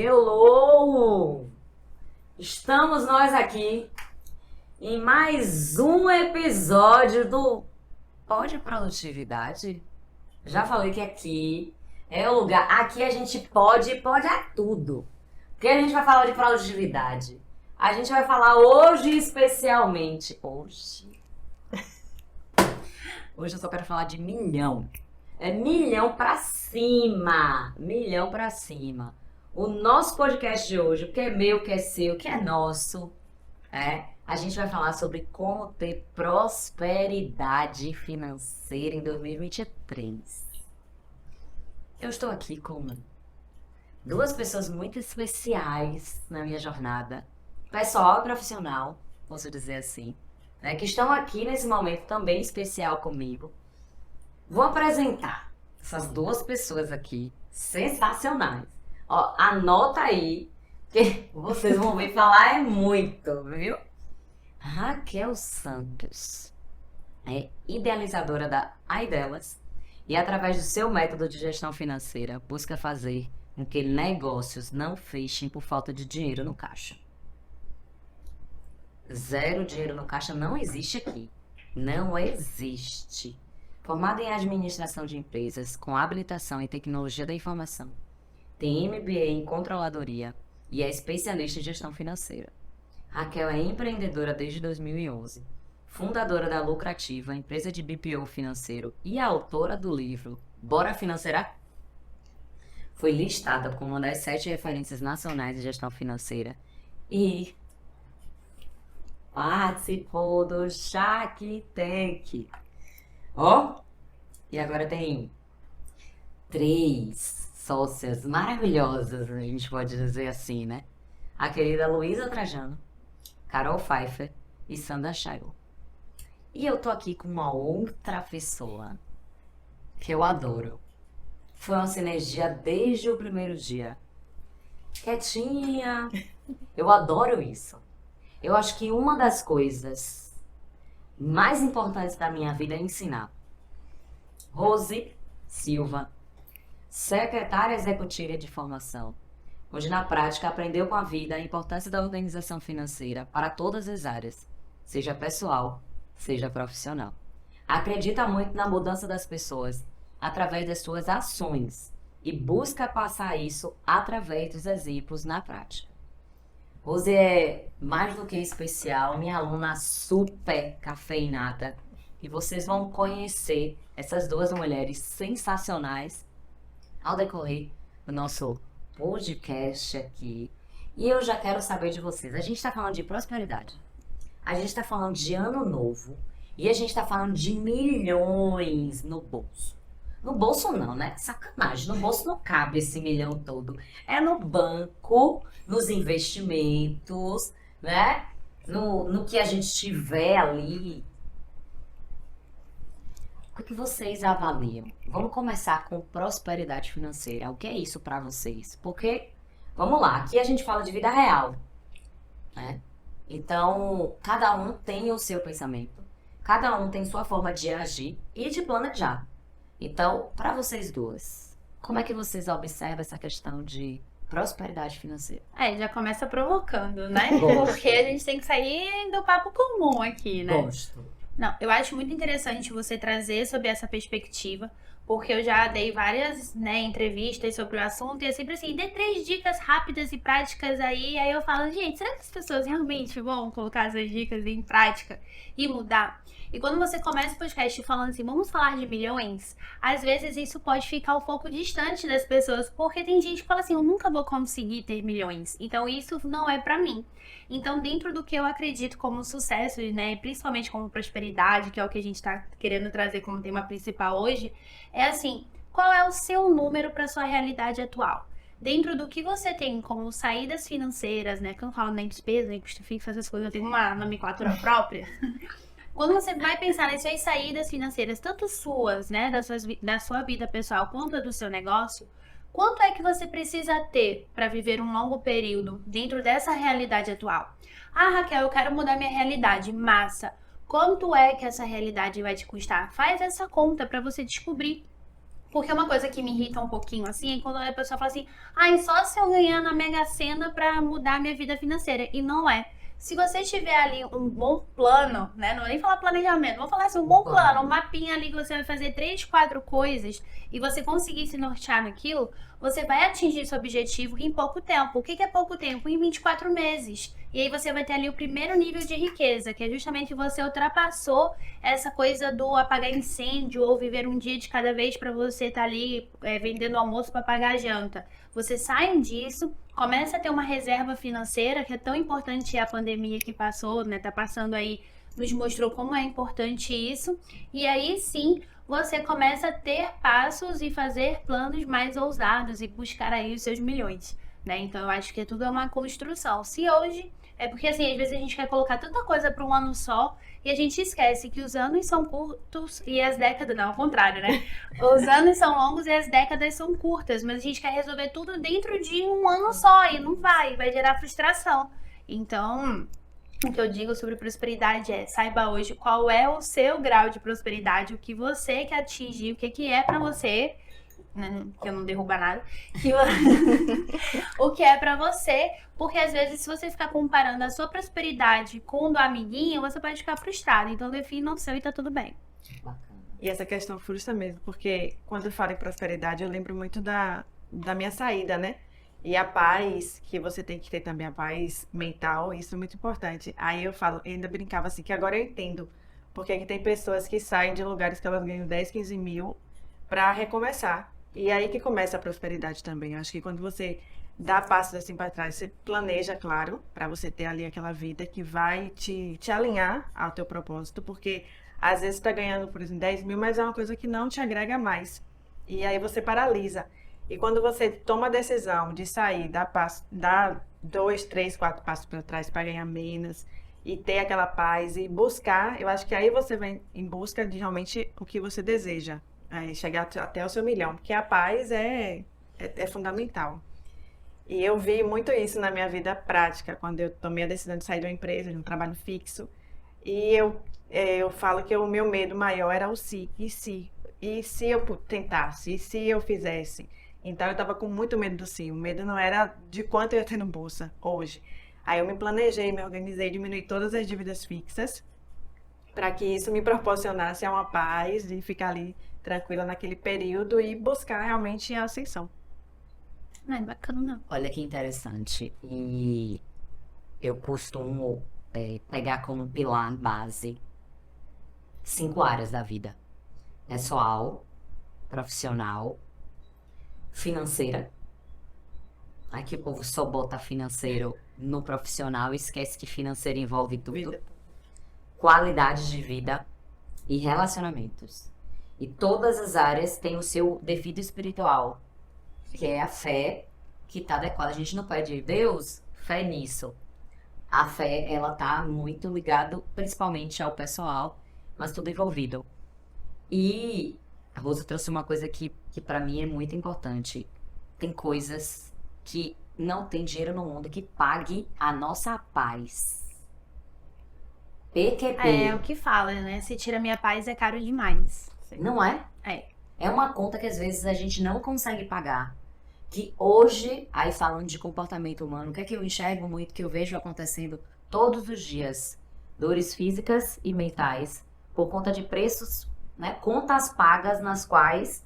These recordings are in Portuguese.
Hello! Estamos nós aqui em mais um episódio do Pode Produtividade. Já falei que aqui é o lugar, aqui a gente pode a tudo. Porque a gente vai falar de produtividade. A gente vai falar hoje especialmente, hoje eu só quero falar de milhão. É milhão pra cima. Milhão pra cima. O nosso podcast de hoje, o que é meu, o que é seu, o que é nosso, a gente vai falar sobre como ter prosperidade financeira em 2023. Eu estou aqui com duas pessoas muito especiais na minha jornada, pessoal e profissional, posso dizer assim, que estão aqui nesse momento também especial comigo. Vou apresentar essas duas pessoas aqui, sensacionais. Ó, anota aí, que vocês vão ver falar é muito, viu? Raquel Santos é idealizadora da Aidelas e, através do seu método de gestão financeira, busca fazer com que negócios não fechem por falta de dinheiro no caixa. Zero dinheiro no caixa não existe aqui. Não existe. Formada em administração de empresas, com habilitação em tecnologia da informação, tem MBA em controladoria e é especialista em gestão financeira. Raquel é empreendedora desde 2011, fundadora da Lucrativa, empresa de BPO financeiro e autora do livro Bora Financeirar? Foi listada como uma das 7 referências nacionais de gestão financeira e participou do Shark Tank. E agora tem 3 sócias maravilhosas, a gente pode dizer assim, né? A querida Luísa Trajano, Carol Pfeiffer e Sandra Chayo. E eu tô aqui com uma outra pessoa que eu adoro. Foi uma sinergia desde o primeiro dia. Quietinha. Eu adoro isso. Eu acho que uma das coisas mais importantes da minha vida é ensinar. Rose Silva, secretária executiva de formação, onde na prática aprendeu com a vida a importância da organização financeira para todas as áreas, seja pessoal, seja profissional. Acredita muito na mudança das pessoas através das suas ações e busca passar isso através dos exemplos na prática. Rose é mais do que especial, minha aluna super cafeinada. E vocês vão conhecer essas duas mulheres sensacionais ao decorrer do nosso podcast aqui. E eu já quero saber de vocês. A gente está falando de prosperidade. A gente está falando de ano novo. E a gente está falando de milhões no bolso. No bolso não, né? Sacanagem. No bolso não cabe esse milhão todo. É no banco, nos investimentos, né? No que a gente tiver ali. O que vocês avaliam? Vamos começar com prosperidade financeira. O que é isso para vocês? Porque, vamos lá, aqui a gente fala de vida real, né? Então, cada um tem o seu pensamento, cada um tem sua forma de agir e de planejar. Então, para vocês duas, como é que vocês observam essa questão de prosperidade financeira? Já começa provocando, né? Gosto. Porque a gente tem que sair do papo comum aqui, né? Gosto. Não, eu acho muito interessante você trazer sobre essa perspectiva, porque eu já dei várias, entrevistas sobre o assunto e é sempre assim, dê 3 dicas rápidas e práticas aí eu falo, gente, será que as pessoas realmente vão colocar essas dicas em prática e mudar? E quando você começa o podcast falando assim, vamos falar de milhões, às vezes isso pode ficar um pouco distante das pessoas, porque tem gente que fala assim, eu nunca vou conseguir ter milhões, então isso não é pra mim. Então, dentro do que eu acredito como sucesso, principalmente como prosperidade, que é o que a gente está querendo trazer como tema principal hoje, é assim, qual é o seu número para sua realidade atual? Dentro do que você tem como saídas financeiras, que eu não falo nem despesa, nem custo fixo, essas coisas, eu tenho uma nomenclatura própria. Quando você vai pensar nas suas saídas financeiras, tanto suas, da sua vida pessoal, quanto a do seu negócio, quanto é que você precisa ter para viver um longo período dentro dessa realidade atual? Ah, Raquel, eu quero mudar minha realidade. Massa. Quanto é que essa realidade vai te custar? Faz essa conta para você descobrir Porque uma coisa que me irrita um pouquinho, assim, é quando a pessoa fala assim, ai, só se eu ganhar na Mega Sena pra mudar a minha vida financeira. E não é. Se você tiver ali um bom plano, né? Não vou nem falar planejamento, vou falar assim, um bom plano, um mapinha ali que você vai fazer 3, 4 coisas e você conseguir se nortear naquilo, você vai atingir seu objetivo em pouco tempo. O que é pouco tempo? Em 24 meses. E aí você vai ter ali o primeiro nível de riqueza, que é justamente você ultrapassou essa coisa do apagar incêndio ou viver um dia de cada vez para você estar ali vendendo almoço para pagar a janta. Você sai disso, começa a ter uma reserva financeira, que é tão importante. A pandemia que passou, né, tá passando aí, nos mostrou como é importante isso. E aí sim, você começa a ter passos e fazer planos mais ousados e buscar aí os seus milhões, né? Então eu acho que tudo é uma construção. Se hoje é porque, assim, às vezes a gente quer colocar tanta coisa para um ano só e a gente esquece que os anos são curtos e as décadas... Não, ao contrário, né? Os anos são longos e as décadas são curtas, mas a gente quer resolver tudo dentro de um ano só e não vai gerar frustração. Então, o que eu digo sobre prosperidade é, saiba hoje qual é o seu grau de prosperidade, o que você quer atingir, o que é para você... que eu não derruba nada, o que é pra você, porque às vezes se você ficar comparando a sua prosperidade com o do amiguinho, você pode ficar frustrado, então defina o seu e tá tudo bem. E essa questão frustra mesmo, porque quando eu falo em prosperidade, eu lembro muito da minha saída, né? E a paz, que você tem que ter também a paz mental, isso é muito importante. Aí eu falo, eu ainda brincava assim, que agora eu entendo, porque aqui tem pessoas que saem de lugares que elas ganham 10, 15 mil pra recomeçar. E aí que começa a prosperidade também. Eu acho que quando você dá passos assim para trás, você planeja, claro, para você ter ali aquela vida que vai te alinhar ao teu propósito, porque às vezes você tá ganhando, por exemplo, 10 mil, mas é uma coisa que não te agrega mais. E aí você paralisa. E quando você toma a decisão de sair, dar 2, 3, 4 passos para trás para ganhar menos e ter aquela paz e buscar, eu acho que aí você vem em busca de realmente o que você deseja. Chegar até o seu milhão, porque a paz é fundamental. E eu vi muito isso na minha vida prática, quando eu tomei a decisão de sair de uma empresa, de um trabalho fixo. E eu falo que o meu medo maior era o se, e se eu tentasse, e se eu fizesse. Então eu estava com muito medo do se, o medo não era de quanto eu ia ter no bolsa hoje. Aí eu me planejei, me organizei, diminuí todas as dívidas fixas, para que isso me proporcionasse uma paz de ficar ali tranquila naquele período e buscar realmente a ascensão. Não é bacana, não. Olha que interessante. E eu costumo pegar como pilar base 5 áreas da vida: pessoal, profissional, financeira. Aqui o povo só bota financeiro no profissional e esquece que financeiro envolve tudo. Qualidade de vida e relacionamentos. E todas as áreas têm o seu devido espiritual, que é a fé que está adequada. A gente não pede, Deus, fé nisso. A fé, ela tá muito ligada principalmente ao pessoal, mas tudo envolvido. E a Rosa trouxe uma coisa que para mim é muito importante. Tem coisas que não tem dinheiro no mundo que pague a nossa paz. PQP. É o que fala, né? Se tira minha paz é caro demais. Não é? É. É uma conta que às vezes a gente não consegue pagar. Que hoje, aí falando de comportamento humano, o que é que eu enxergo muito, que eu vejo acontecendo todos os dias? Dores físicas e mentais, por conta de preços, né? Contas pagas nas quais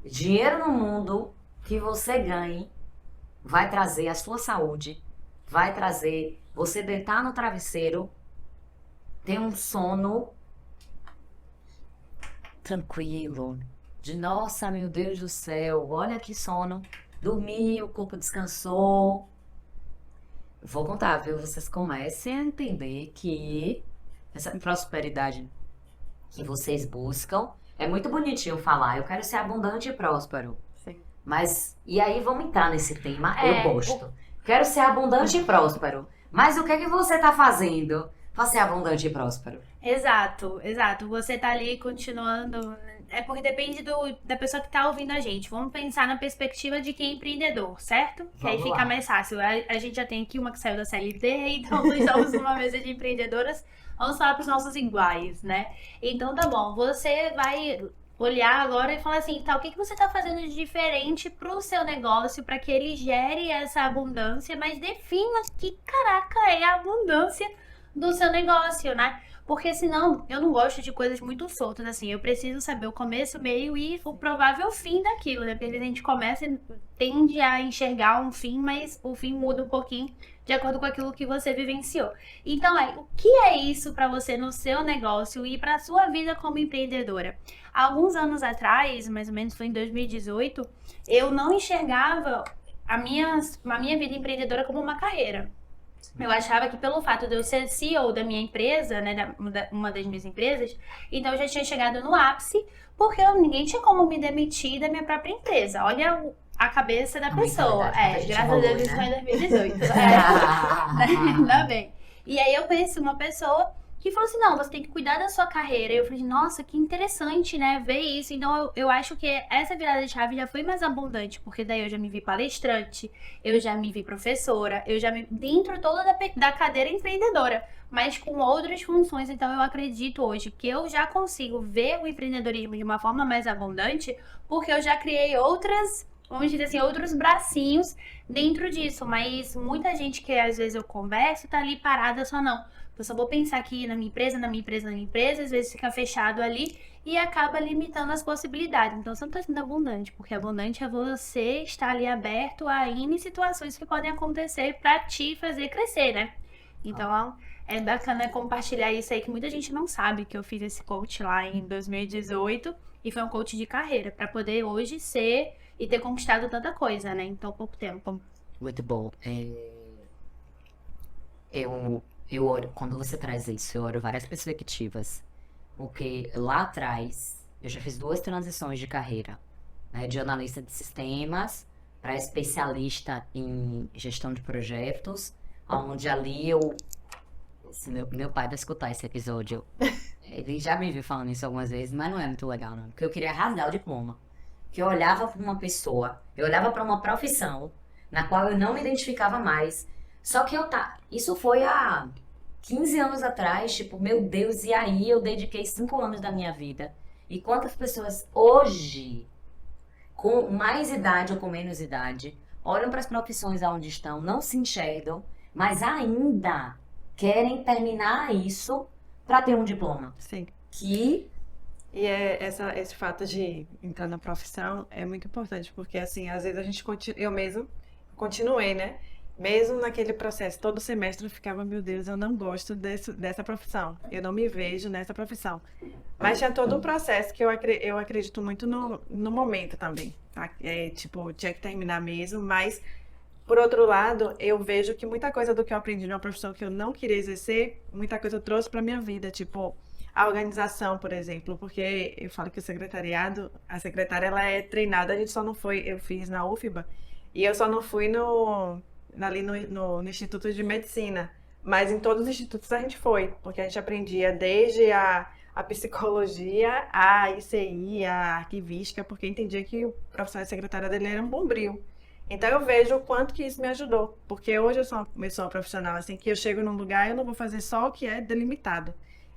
dinheiro no mundo que você ganhe vai trazer a sua saúde, vai trazer você deitar no travesseiro, ter um sono tranquilo, de nossa, meu Deus do céu, olha que sono, dormi, o corpo descansou. Vou contar, viu? Vocês comecem a entender que essa prosperidade que vocês buscam é muito bonitinho falar, eu quero ser abundante e próspero. Sim. Mas, e aí vamos entrar nesse tema, eu gosto. Quero ser abundante e próspero. Mas o que é que você tá fazendo para ser abundante e próspero? Exato, exato. Você tá ali continuando. É porque depende da pessoa que tá ouvindo a gente. Vamos pensar na perspectiva de quem é empreendedor, certo? Que aí fica mais fácil. A gente já tem aqui uma que saiu da CLT, então nós estamos numa mesa de empreendedoras. Vamos falar pros nossos iguais, né? Então tá bom, você vai olhar agora e falar assim, tá, o que que você tá fazendo de diferente pro seu negócio, para que ele gere essa abundância, mas defina que caraca é a abundância do seu negócio, né? Porque senão eu não gosto de coisas muito soltas, assim. Eu preciso saber o começo, o meio e o provável fim daquilo, né? Porque às vezes a gente começa e tende a enxergar um fim, mas o fim muda um pouquinho de acordo com aquilo que você vivenciou. Então, o que é isso para você no seu negócio e para sua vida como empreendedora? Há alguns anos atrás, mais ou menos foi em 2018, eu não enxergava a minha vida empreendedora como uma carreira. Eu achava que pelo fato de eu ser CEO da minha empresa, né, uma das minhas empresas, então eu já tinha chegado no ápice, porque ninguém tinha como me demitir da minha própria empresa. Olha a cabeça da pessoa. Graças a Deus isso foi em 2018. Ainda bem. E aí eu conheci uma pessoa que falou assim, não, você tem que cuidar da sua carreira. E eu falei, nossa, que interessante, né, ver isso. Então eu acho que essa virada de chave já foi mais abundante, porque daí eu já me vi palestrante, eu já me vi professora, eu já me dentro toda da cadeira empreendedora, mas com outras funções. Então eu acredito hoje que eu já consigo ver o empreendedorismo de uma forma mais abundante, porque eu já criei outras, vamos dizer assim, outros bracinhos dentro disso. Mas muita gente que às vezes eu converso tá ali parada só não. Eu só vou pensar aqui na minha empresa, às vezes fica fechado ali e acaba limitando as possibilidades. Então, você não está sendo abundante, porque abundante é você estar ali aberto a N situações que podem acontecer para te fazer crescer, né? Então, é bacana compartilhar isso aí, que muita gente não sabe que eu fiz esse coach lá em 2018 e foi um coach de carreira, para poder hoje ser e ter conquistado tanta coisa, né? Em tão pouco tempo. Muito bom. Eu olho, quando você traz isso, eu olho várias perspectivas. Porque lá atrás, eu já fiz 2 transições de carreira, né? De analista de sistemas para especialista em gestão de projetos, onde ali meu pai vai escutar esse episódio. Ele já me viu falando isso algumas vezes, mas não é muito legal, não. Porque eu queria rasgar o diploma. Que eu olhava para uma pessoa, eu olhava para uma profissão na qual eu não me identificava mais. Só que isso foi há 15 anos atrás, tipo, meu Deus, e aí eu dediquei 5 anos da minha vida. E quantas pessoas hoje, com mais idade ou com menos idade, olham para as profissões onde estão, não se enxergam, mas ainda querem terminar isso para ter um diploma. Sim. Que... E esse fato de entrar na profissão é muito importante, porque assim, às vezes a gente eu mesmo continuei, né? Mesmo naquele processo, todo semestre eu ficava, meu Deus, eu não gosto dessa profissão, eu não me vejo nessa profissão. Mas tinha todo um processo que eu acredito muito no momento também, tá? Tipo, tinha que terminar mesmo, mas por outro lado, eu vejo que muita coisa do que eu aprendi numa profissão que eu não queria exercer, muita coisa eu trouxe pra minha vida, tipo, a organização, por exemplo, porque eu falo que o secretariado, a secretária, ela é treinada, a gente só não foi, eu fiz na UFBA, e eu só não fui ali no Instituto de Medicina, mas em todos os institutos a gente foi, porque a gente aprendia desde a psicologia, a ICI, a arquivística, porque entendia que o profissional de secretária dele era um bombril. Então eu vejo o quanto que isso me ajudou, porque hoje eu sou uma profissional, assim, que eu chego num lugar e eu não vou fazer só o que é delimitado.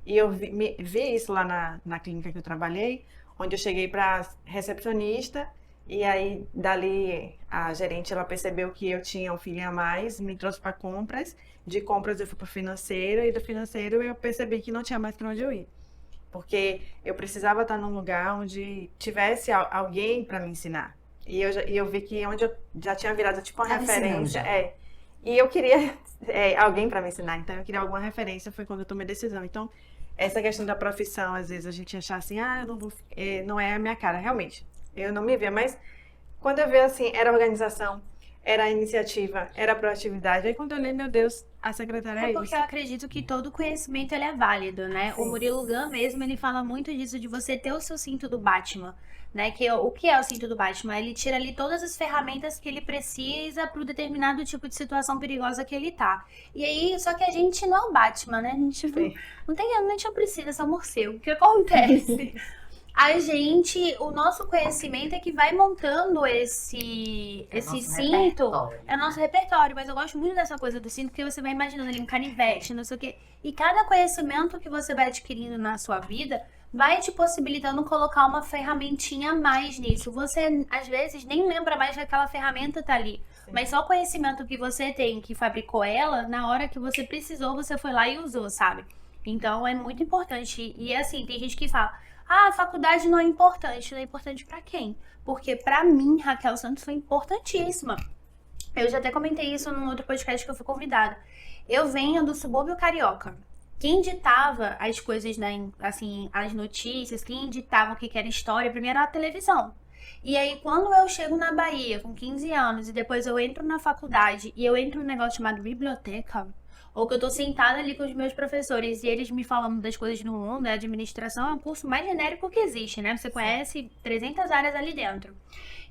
E eu vi isso lá na clínica que eu trabalhei, onde eu cheguei para recepcionista, e aí dali a gerente, ela percebeu que eu tinha um filho a mais, me trouxe para compras, de compras eu fui para financeiro, e do financeiro eu percebi que não tinha mais para onde eu ir. Porque eu precisava estar num lugar onde tivesse alguém para me ensinar. E eu vi que onde eu já tinha virado tipo uma referência. E eu queria alguém para me ensinar, então eu queria alguma referência, foi quando eu tomei a decisão. Então, essa questão da profissão, às vezes a gente achar assim, eu não vou, não é a minha cara, realmente. Eu não me via, mas quando eu vi assim, era organização, era iniciativa, era proatividade. Aí quando eu olhei, meu Deus, a secretária é isso. Porque eu acredito que todo conhecimento ele é válido, né? O Murilo Gun mesmo, ele fala muito disso, de você ter o seu cinto do Batman, né? O que é o cinto do Batman? Ele tira ali todas as ferramentas que ele precisa para o determinado tipo de situação perigosa que ele tá. E aí, só que a gente não é o Batman, né? A gente a gente não precisa ser um morcego. O que acontece? O nosso conhecimento é que vai montando esse cinto. É o nosso repertório, mas eu gosto muito dessa coisa do cinto, porque você vai imaginando ali um canivete, não sei o quê. E cada conhecimento que você vai adquirindo na sua vida vai te possibilitando colocar uma ferramentinha a mais nisso. Você, às vezes, nem lembra mais que aquela ferramenta tá ali. Sim. Mas só o conhecimento que você tem, que fabricou ela, na hora que você precisou, você foi lá e usou, sabe? Então, é muito importante. E assim, tem gente que fala, a faculdade não é importante. Não é importante pra quem? Porque pra mim, Raquel Santos foi importantíssima. Eu já até comentei isso num outro podcast que eu fui convidada. Eu venho do subúrbio carioca. Quem ditava as coisas, né, assim, as notícias, quem ditava o que era história, primeiro era a televisão. E aí, quando eu chego na Bahia com 15 anos e depois eu entro na faculdade e eu entro num negócio chamado biblioteca, ou que eu tô sentada ali com os meus professores e eles me falando das coisas no mundo, a administração é um curso mais genérico que existe, né? Você conhece 300 áreas ali dentro.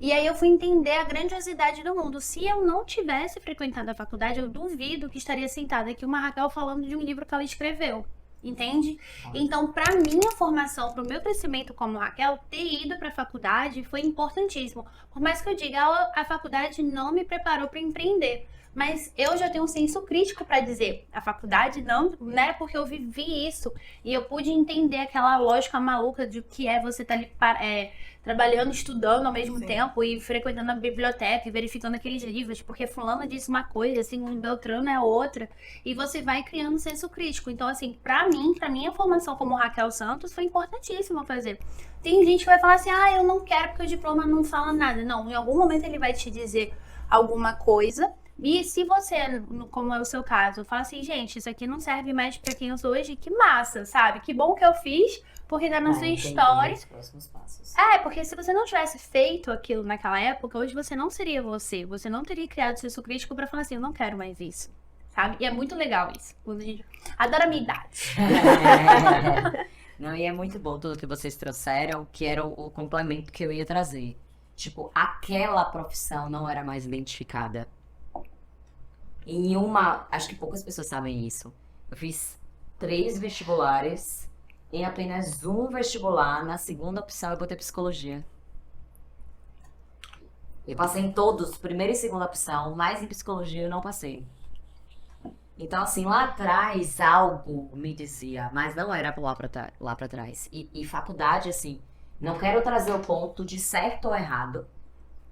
E aí eu fui entender a grandiosidade do mundo. Se eu não tivesse frequentado a faculdade, eu duvido que estaria sentada aqui uma Raquel falando de um livro que ela escreveu. Entende? Então, para minha formação, para o meu crescimento como Raquel, ter ido para a faculdade foi importantíssimo. Por mais que eu diga, a faculdade não me preparou para empreender. Mas eu já tenho um senso crítico para dizer, a faculdade não, né? Porque eu vivi isso e eu pude entender aquela lógica maluca de que é você estar ali trabalhando, estudando ao mesmo Sim. tempo e frequentando a biblioteca e verificando aqueles livros, porque fulano disse uma coisa, assim, um Beltrano é outra, e você vai criando um senso crítico. Então, assim, pra minha formação como Raquel Santos foi importantíssimo fazer. Tem gente que vai falar assim, eu não quero porque o diploma não fala nada. Não, em algum momento ele vai te dizer alguma coisa. E se você, como é o seu caso, fala assim, gente, isso aqui não serve mais pra quem eu sou hoje, que massa, sabe? Que bom que eu fiz, porque tá na sua Vai entender história. os próximos passos. Porque se você não tivesse feito aquilo naquela época, hoje você não seria você. Você não teria criado senso crítico pra falar assim, eu não quero mais isso, sabe? E é muito legal isso. Adoro a minha idade. Não, e é muito bom tudo que vocês trouxeram, que era o complemento que eu ia trazer. Tipo, aquela profissão não era mais identificada. Acho que poucas pessoas sabem isso. Eu fiz 3 vestibulares, em apenas um vestibular, na segunda opção eu botei psicologia. Eu passei em todos, primeira e segunda opção, mas em psicologia eu não passei. Então, assim, lá atrás algo me dizia, mas não era lá pra trás. E faculdade, assim, não quero trazer o ponto de certo ou errado,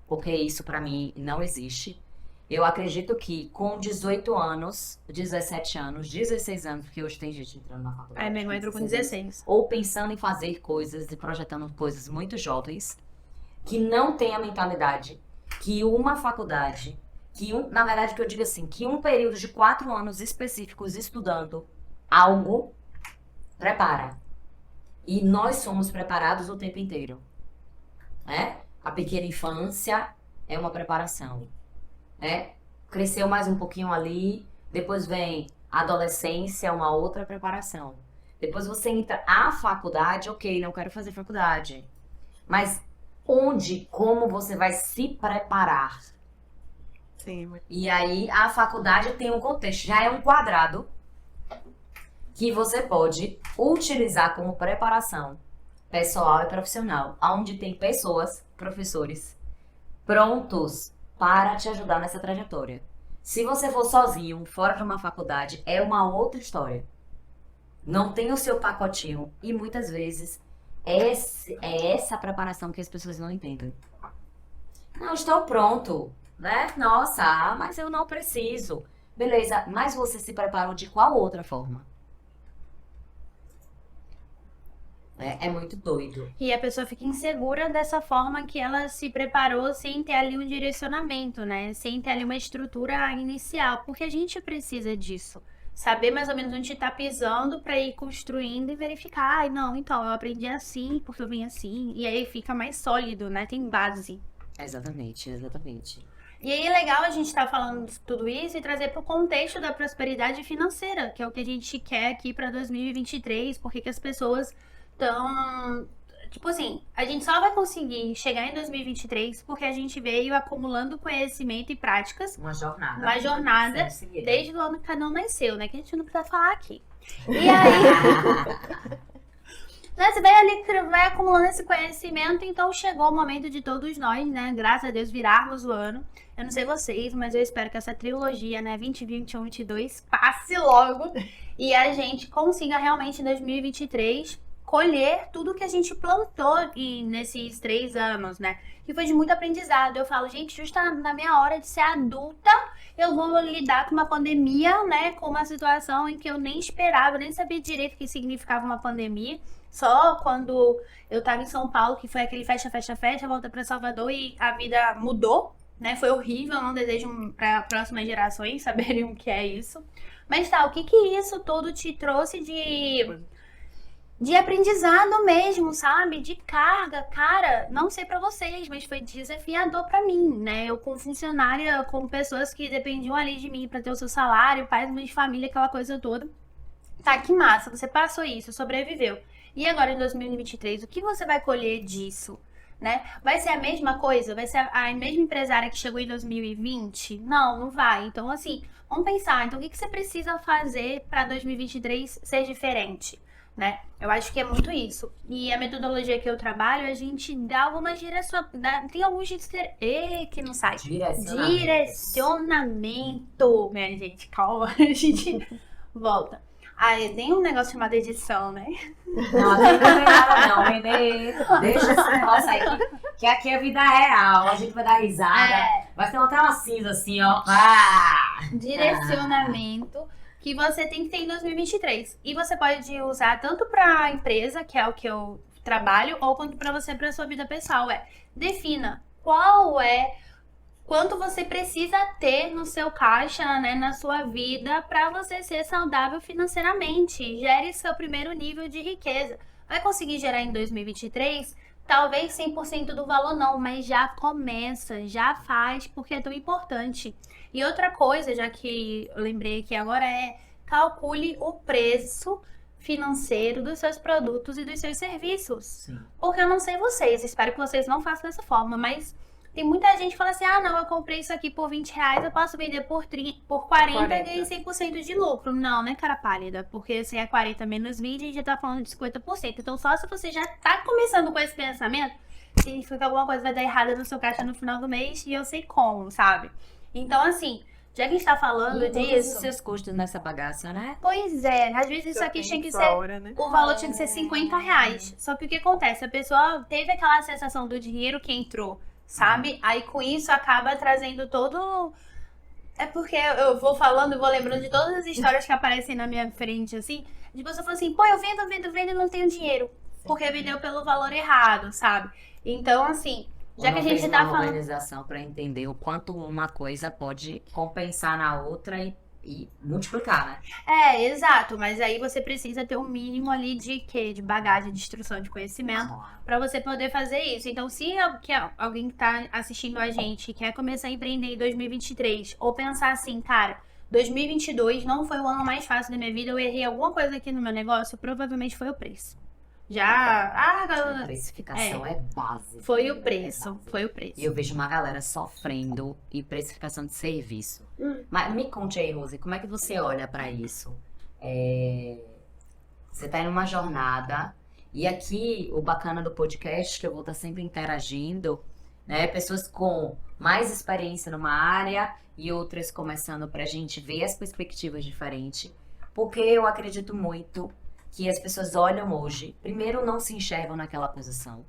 porque isso pra mim não existe. Eu acredito que com 18 anos, 17 anos, 16 anos, porque hoje tem gente entrando na faculdade. Meu irmão entrou com 16. Ou pensando em fazer coisas e projetando coisas muito jovens, que não tem a mentalidade que uma faculdade, na verdade que eu digo assim, que um período de 4 anos específicos estudando algo prepara. E nós somos preparados o tempo inteiro, né? A pequena infância é uma preparação. Cresceu mais um pouquinho ali, depois vem a adolescência, uma outra preparação. Depois você entra à faculdade, ok, não quero fazer faculdade. Mas como você vai se preparar? Sim. E aí a faculdade tem um contexto, já é um quadrado que você pode utilizar como preparação pessoal e profissional, onde tem pessoas, professores, prontos para te ajudar nessa trajetória. Se você for sozinho, fora de uma faculdade, é uma outra história. Não tem o seu pacotinho. E muitas vezes é essa preparação que as pessoas não entendem. Não, estou pronto, né? Nossa, mas eu não preciso. Beleza, mas você se preparou de qual outra forma? É muito doido. E a pessoa fica insegura dessa forma que ela se preparou sem ter ali um direcionamento, né? Sem ter ali uma estrutura inicial. Porque a gente precisa disso. Saber mais ou menos onde tá pisando pra ir construindo e verificar. Não, então, eu aprendi assim, porque eu vim assim. E aí fica mais sólido, né? Tem base. Exatamente. E aí é legal a gente estar falando de tudo isso e trazer para o contexto da prosperidade financeira, que é o que a gente quer aqui para 2023, porque que as pessoas estão... Tipo assim, a gente só vai conseguir chegar em 2023 porque a gente veio acumulando conhecimento e práticas. Uma jornada. Desde o ano que cada um nasceu, né? Que a gente não precisa falar aqui. E aí... Né, você vai acumulando esse conhecimento, então chegou o momento de todos nós, né, graças a Deus, virarmos o ano. Eu não sei vocês, mas eu espero que essa trilogia, né, 2021, 2022, passe logo e a gente consiga realmente em 2023 colher tudo que a gente plantou nesses 3 anos, né? Que foi de muito aprendizado. Eu falo, gente, justo na minha hora de ser adulta, eu vou lidar com uma pandemia, né? Com uma situação em que eu nem esperava, nem sabia direito o que significava uma pandemia. Só quando eu tava em São Paulo, que foi aquele fecha, volta pra Salvador e a vida mudou, né? Foi horrível, eu não desejo para próximas gerações saberem o que é isso. Mas tá, o que isso tudo te trouxe de aprendizado mesmo, sabe? De carga, cara, não sei pra vocês, mas foi desafiador pra mim, né? Eu com funcionária, com pessoas que dependiam ali de mim pra ter o seu salário, pais, mãe de família, aquela coisa toda. Tá, que massa, você passou isso, sobreviveu. E agora em 2023, o que você vai colher disso? Né? Vai ser a mesma coisa? Vai ser a mesma empresária que chegou em 2020? Não, não vai. Então, assim, vamos pensar. Então, o que você precisa fazer para 2023 ser diferente? Né? Eu acho que é muito isso. E a metodologia que eu trabalho, a gente dá algumas direções. Tem alguns que não sai. Direcionamento. Minha gente, calma. A gente volta. Tem um negócio chamado edição, né? Não, não tem nada não, Renê. Deixa esse negócio aí, que aqui é vida real. A gente vai dar risada. Vai ter até uma cinza assim, ó. Direcionamento que você tem que ter em 2023. E você pode usar tanto para a empresa, que é o que eu trabalho, ou quanto para você, para sua vida pessoal. Defina quanto você precisa ter no seu caixa, né, na sua vida, para você ser saudável financeiramente. Gere seu primeiro nível de riqueza. Vai conseguir gerar em 2023? Talvez 100% do valor não, mas já começa, já faz, porque é tão importante. E outra coisa, já que eu lembrei aqui agora, calcule o preço financeiro dos seus produtos e dos seus serviços. Sim. Porque eu não sei vocês, espero que vocês não façam dessa forma, mas tem muita gente que fala assim, não, eu comprei isso aqui por R$20, eu posso vender por 40 e ganhei 100% de lucro. Não, né, cara pálida? Porque se é 40 menos 20, a gente já tá falando de 50%. Então, só se você já tá começando com esse pensamento, significa que alguma coisa vai dar errada no seu caixa no final do mês e eu sei como, sabe? Então, assim, já que a gente tá falando disso... os seus custos nessa bagaça, né? Pois é, às vezes isso aqui tinha que ser... Hora, né? O valor tinha que ser R$50. Só que o que acontece? A pessoa teve aquela sensação do dinheiro que entrou, sabe? Aí com isso acaba trazendo todo... É porque eu vou falando e vou lembrando de todas as histórias que aparecem na minha frente, assim. De pessoa falando assim, pô, eu vendo e não tenho dinheiro. Porque vendeu pelo valor errado, sabe? Então, assim, já que a gente tá uma falando... organização para entender o quanto uma coisa pode compensar na outra e multiplicar, né? Exato, mas aí você precisa ter um mínimo ali de quê? De bagagem, de instrução, de conhecimento, para você poder fazer isso. Então, se alguém que tá assistindo a gente quer começar a empreender em 2023, ou pensar assim, cara, 2022 não foi o ano mais fácil da minha vida, eu errei alguma coisa aqui no meu negócio, provavelmente foi o preço. A precificação é base. Foi o preço. E eu vejo uma galera sofrendo e precificação de serviço. Mas me conte aí, Rose, como é que você olha pra isso? Você tá em uma jornada, e aqui o bacana do podcast, que eu vou estar sempre interagindo, né? Pessoas com mais experiência numa área e outras começando pra gente ver as perspectivas diferentes. Porque eu acredito muito que as pessoas olham hoje, primeiro não se enxergam naquela posição.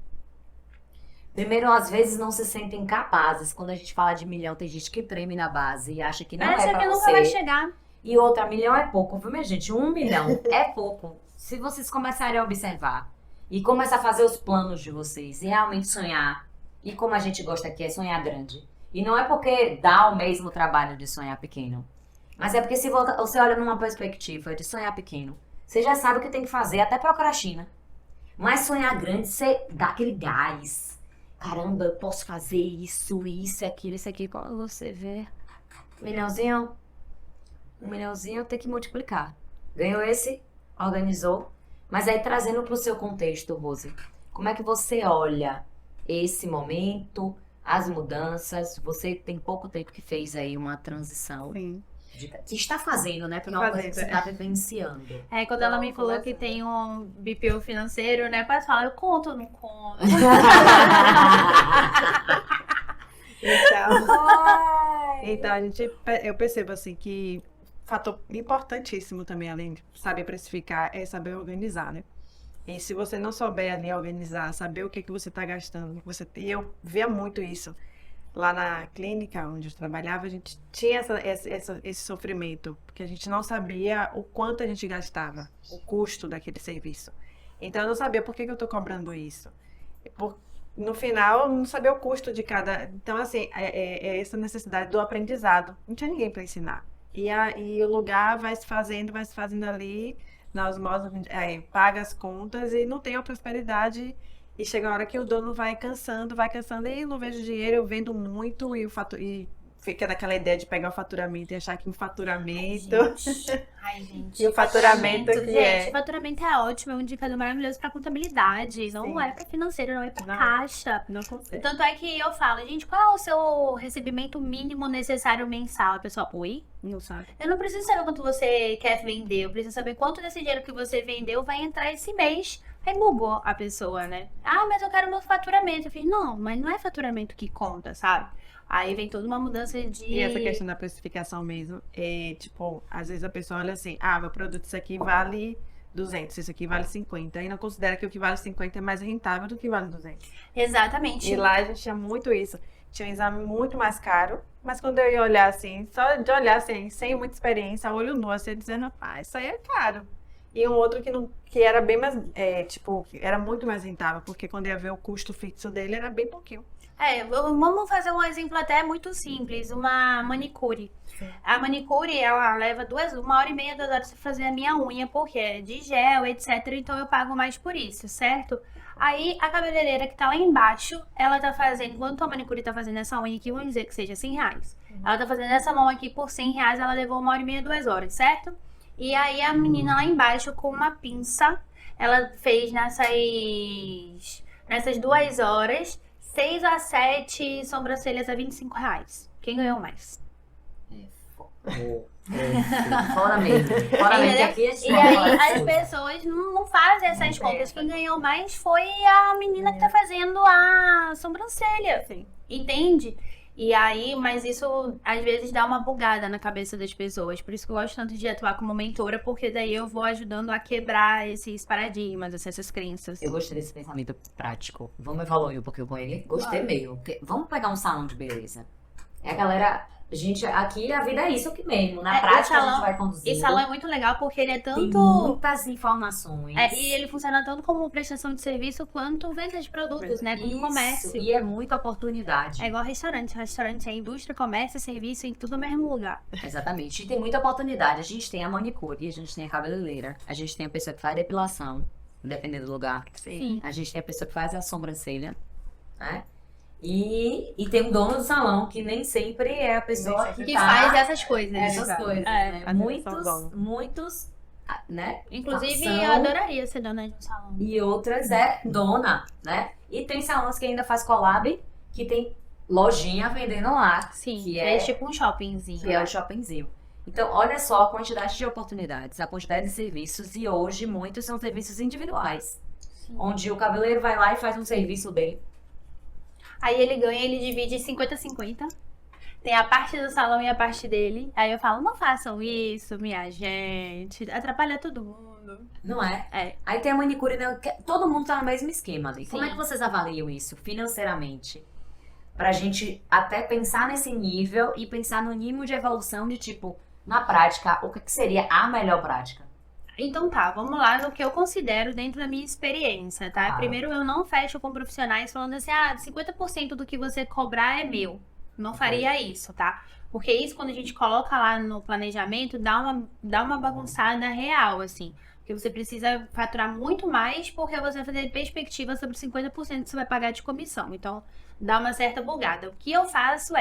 Primeiro, às vezes, não se sentem capazes. Quando a gente fala de milhão, tem gente que treme na base e acha que não é pra que nunca você. vai chegar. E outra, milhão é pouco, viu, minha gente? 1 milhão é pouco. Se vocês começarem a observar e começar a fazer os planos de vocês e realmente sonhar, e como a gente gosta aqui, é sonhar grande. E não é porque dá o mesmo trabalho de sonhar pequeno, mas é porque se você olha numa perspectiva de sonhar pequeno, você já sabe o que tem que fazer, até procurar a China. Mas sonhar grande, você dá aquele gás. Caramba, eu posso fazer isso, aquilo, isso aqui. Quando você vê 1 milhãozinho tem que multiplicar. Ganhou esse, organizou. Mas aí trazendo para o seu contexto, Rose, como é que você olha esse momento, as mudanças? Você tem pouco tempo que fez aí uma transição. Sim. Que está fazendo, né? Porque é uma coisa que você está vivenciando. Quando ela me falou que tem um BPO financeiro, né? Pode falar, eu conto ou não conto? Então, eu percebo assim que fator importantíssimo também, além de saber precificar, é saber organizar, né? E se você não souber ali organizar, saber o que você está gastando, e eu via muito isso. Lá na clínica onde eu trabalhava, a gente tinha esse sofrimento, porque a gente não sabia o quanto a gente gastava, o custo daquele serviço. Então, eu não sabia por que eu estou cobrando isso. No final, eu não sabia o custo de cada... Então, assim, é essa necessidade do aprendizado. Não tinha ninguém para ensinar. E o lugar vai se fazendo ali, na osmose, paga as contas e não tem a prosperidade. E chega uma hora que o dono vai cansando, e não vejo dinheiro, eu vendo muito e fica naquela ideia de pegar o faturamento e achar que o faturamento... Ai, gente. E o faturamento que gente, é... o faturamento é ótimo, é um indicador maravilhoso pra contabilidade. Não Sim. é pra financeiro, não é pra Não. caixa. Não consegue. Tanto é que eu falo, gente, qual é o seu recebimento mínimo necessário mensal? A pessoa, oi? Não sabe. Eu não preciso saber quanto você quer vender, eu preciso saber quanto desse dinheiro que você vendeu vai entrar esse mês. Aí bugou a pessoa, né? Ah, mas eu quero meu faturamento. Eu falei, não, mas não é faturamento que conta, sabe? Aí vem toda uma mudança de... E essa questão da precificação mesmo, tipo, às vezes a pessoa olha assim, meu produto, isso aqui vale 200, isso aqui vale 50, e não considera que o que vale 50 é mais rentável do que vale 200. Exatamente. E lá a gente tinha muito isso. Tinha um exame muito mais caro, mas quando eu ia olhar assim, só de olhar assim, sem muita experiência, a olho nu, assim, dizendo, rapaz, isso aí é caro. E um outro que era bem mais, que era muito mais rentável, porque quando ia ver o custo fixo dele, era bem pouquinho. Vamos fazer um exemplo até muito simples, uma manicure. Sim. A manicure, ela leva 1h30, 2 horas pra fazer a minha unha, porque é de gel, etc. Então eu pago mais por isso, certo? Aí a cabeleireira que tá lá embaixo, ela tá fazendo, enquanto a manicure tá fazendo essa unha aqui, vamos dizer que seja R$100. Ela tá fazendo essa mão aqui por R$100, ela levou 1h30, 2 horas, certo? E aí a menina lá embaixo com uma pinça, ela fez nessas 2 horas, 6 a 7 sobrancelhas a R$25. Quem ganhou mais? Fora mesmo. Fora mesmo. Que aqui E aí as pessoas não fazem essas contas. Quem ganhou mais foi a menina que tá fazendo a sobrancelha. Sim. Entende? E aí, mas isso às vezes dá uma bugada na cabeça das pessoas. Por isso que eu gosto tanto de atuar como mentora, porque daí eu vou ajudando a quebrar esses paradigmas, essas crenças. Eu gostei desse pensamento prático. Vamos evoluir um pouquinho com ele. Gostei meio. Vamos pegar um salão de beleza. A galera... Gente, aqui a vida é isso aqui mesmo. Na prática a gente vai conduzir. Esse salão é muito legal porque ele é Tem tanto... muitas informações. E ele funciona tanto como prestação de serviço quanto venda de produtos, né? Como comércio. E é muita oportunidade. É igual restaurante. Restaurante é indústria, comércio, serviço, em tudo no mesmo lugar. Exatamente. E tem muita oportunidade. A gente tem a manicure, a gente tem a cabeleireira, a gente tem a pessoa que faz depilação, dependendo do lugar. Sim. A gente tem a pessoa que faz a sobrancelha, né? E tem o dono do salão, que nem sempre é a pessoa que faz essas coisas. essas coisas, né? Muitos, né? Inclusive, são, eu adoraria ser dona de um salão. E outras é dona, né? E tem salões que ainda faz collab, que tem lojinha vendendo lá. Sim, que é tipo um shoppingzinho. Que é o shoppingzinho. Então, olha só a quantidade de oportunidades, a quantidade de serviços. E hoje, muitos são serviços individuais. Sim. Onde o cabeleireiro vai lá e faz um serviço dele. Aí ele ganha, ele divide 50-50. Tem a parte do salão e a parte dele. Aí eu falo, não façam isso, minha gente. Atrapalha todo mundo. Não é? É. Aí tem a manicure, né? Todo mundo tá no mesmo esquema ali. Sim. Como é que vocês avaliam isso financeiramente? Pra gente até pensar nesse nível e pensar no nível de evolução de tipo, na prática, o que seria a melhor prática? Então tá, vamos lá no que eu considero dentro da minha experiência, tá? Ah. Primeiro, eu não fecho com profissionais falando assim, 50% do que você cobrar é meu. Não faria isso, tá? Porque isso, quando a gente coloca lá no planejamento, dá uma bagunçada real, assim. Porque você precisa faturar muito mais, porque você vai fazer perspectiva sobre 50% que você vai pagar de comissão. Então, dá uma certa bugada. O que eu faço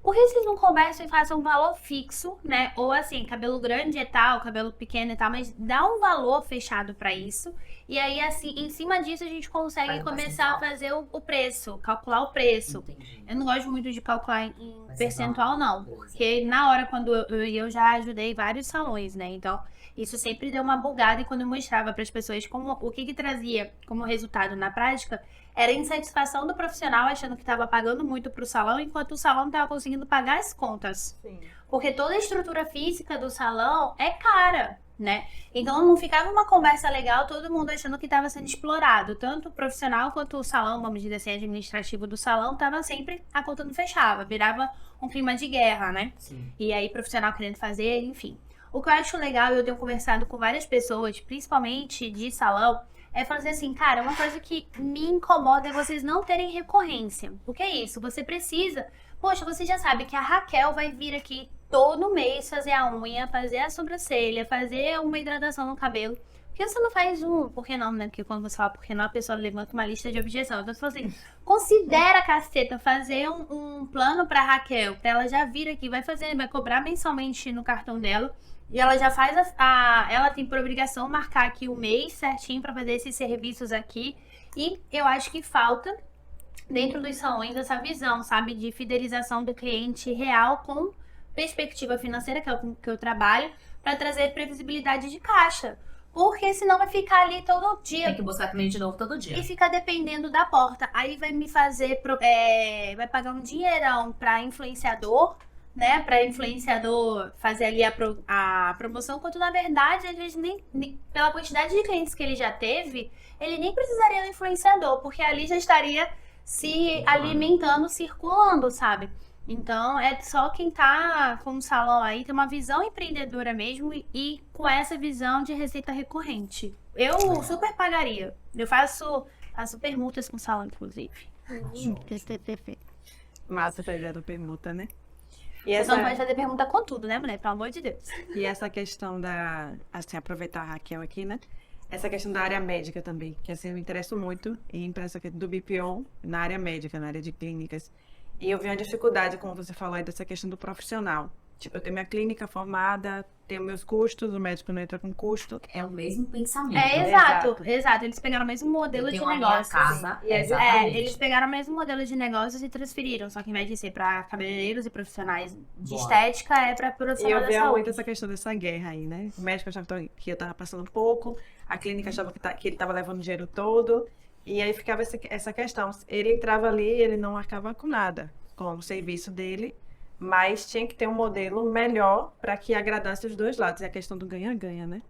por que vocês não conversam e fazem um valor fixo, né? Ou assim, cabelo grande é tal, cabelo pequeno é tal, mas dá um valor fechado pra isso. E aí, assim, em cima disso, a gente consegue Faz um começar a fazer o preço, calcular o preço. Entendi. Eu não gosto muito de calcular em percentual, não. Beleza. Porque na hora, quando eu já ajudei vários salões, né? Então, isso sempre deu uma bugada. E quando eu mostrava para as pessoas o que trazia como resultado na prática, era a insatisfação do profissional achando que estava pagando muito para o salão, enquanto o salão não estava conseguindo pagar as contas. Sim. Porque toda a estrutura física do salão é cara. né? Então não ficava uma conversa legal, todo mundo achando que estava sendo explorado. Tanto o profissional quanto o salão, vamos dizer assim, administrativo do salão, tava sempre a conta não fechava, virava um clima de guerra, né? Sim. E aí profissional querendo fazer, enfim. O que eu acho legal, eu tenho conversado com várias pessoas, principalmente de salão, é fazer assim, cara, uma coisa que me incomoda é vocês não terem recorrência. O que é isso? Você precisa... Poxa, você já sabe que a Raquel vai vir aqui todo mês fazer a unha, fazer a sobrancelha, fazer uma hidratação no cabelo. Por que você não faz um? Por que não, né? Porque quando você fala por que não, a pessoa levanta uma lista de objeção. Então você fala assim, considera, caceta, fazer um plano pra Raquel, pra ela já vir aqui, vai cobrar mensalmente no cartão dela. E ela já faz ela tem por obrigação marcar aqui o mês certinho pra fazer esses serviços aqui. E eu acho que falta dentro dos salões essa visão, sabe, de fidelização do cliente real com perspectiva financeira, que é o que eu trabalho, para trazer previsibilidade de caixa. Porque senão vai ficar ali todo dia. Tem que buscar cliente novo todo dia. E ficar dependendo da porta. Aí vai me fazer, vai pagar um dinheirão para influenciador, né? Para influenciador fazer ali a promoção, quando na verdade, às vezes, nem pela quantidade de clientes que ele já teve, ele nem precisaria do influenciador, porque ali já estaria se alimentando, circulando, sabe? Então, é só quem tá com um salão aí, tem uma visão empreendedora mesmo e com essa visão de receita recorrente. Eu super pagaria. Eu faço permutas com salão, inclusive. Massa essa ideia do permuta, né? E Você essa, não pode fazer permuta com tudo, né, mulher? Pelo amor de Deus. e essa questão assim, aproveitar a Raquel aqui, né? Essa questão da área médica também, que assim, eu me interesso muito em essa questão do BPO na área médica, na área de clínicas. E eu vi uma dificuldade, como você falou aí, dessa questão do profissional. Tipo, eu tenho minha clínica formada, tenho meus custos, o médico não entra com custo. É o mesmo pensamento. Exato. Eles pegaram o mesmo modelo Eu de tenho a minha negócios. casa, exatamente. Eles pegaram o mesmo modelo de negócios e transferiram. Só que ao invés de ser para cabeleireiros e profissionais de Boa. estética, é para E profissional eu da vi saúde. muito essa questão dessa guerra aí, né? O médico achava que eu tava passando um pouco, a clínica achava que ele tava levando o dinheiro todo, e aí ficava essa questão. Ele entrava ali, ele não arcava com nada, com o serviço dele, mas tinha que ter um modelo melhor para que agradasse os dois lados. É a questão do ganha-ganha, né?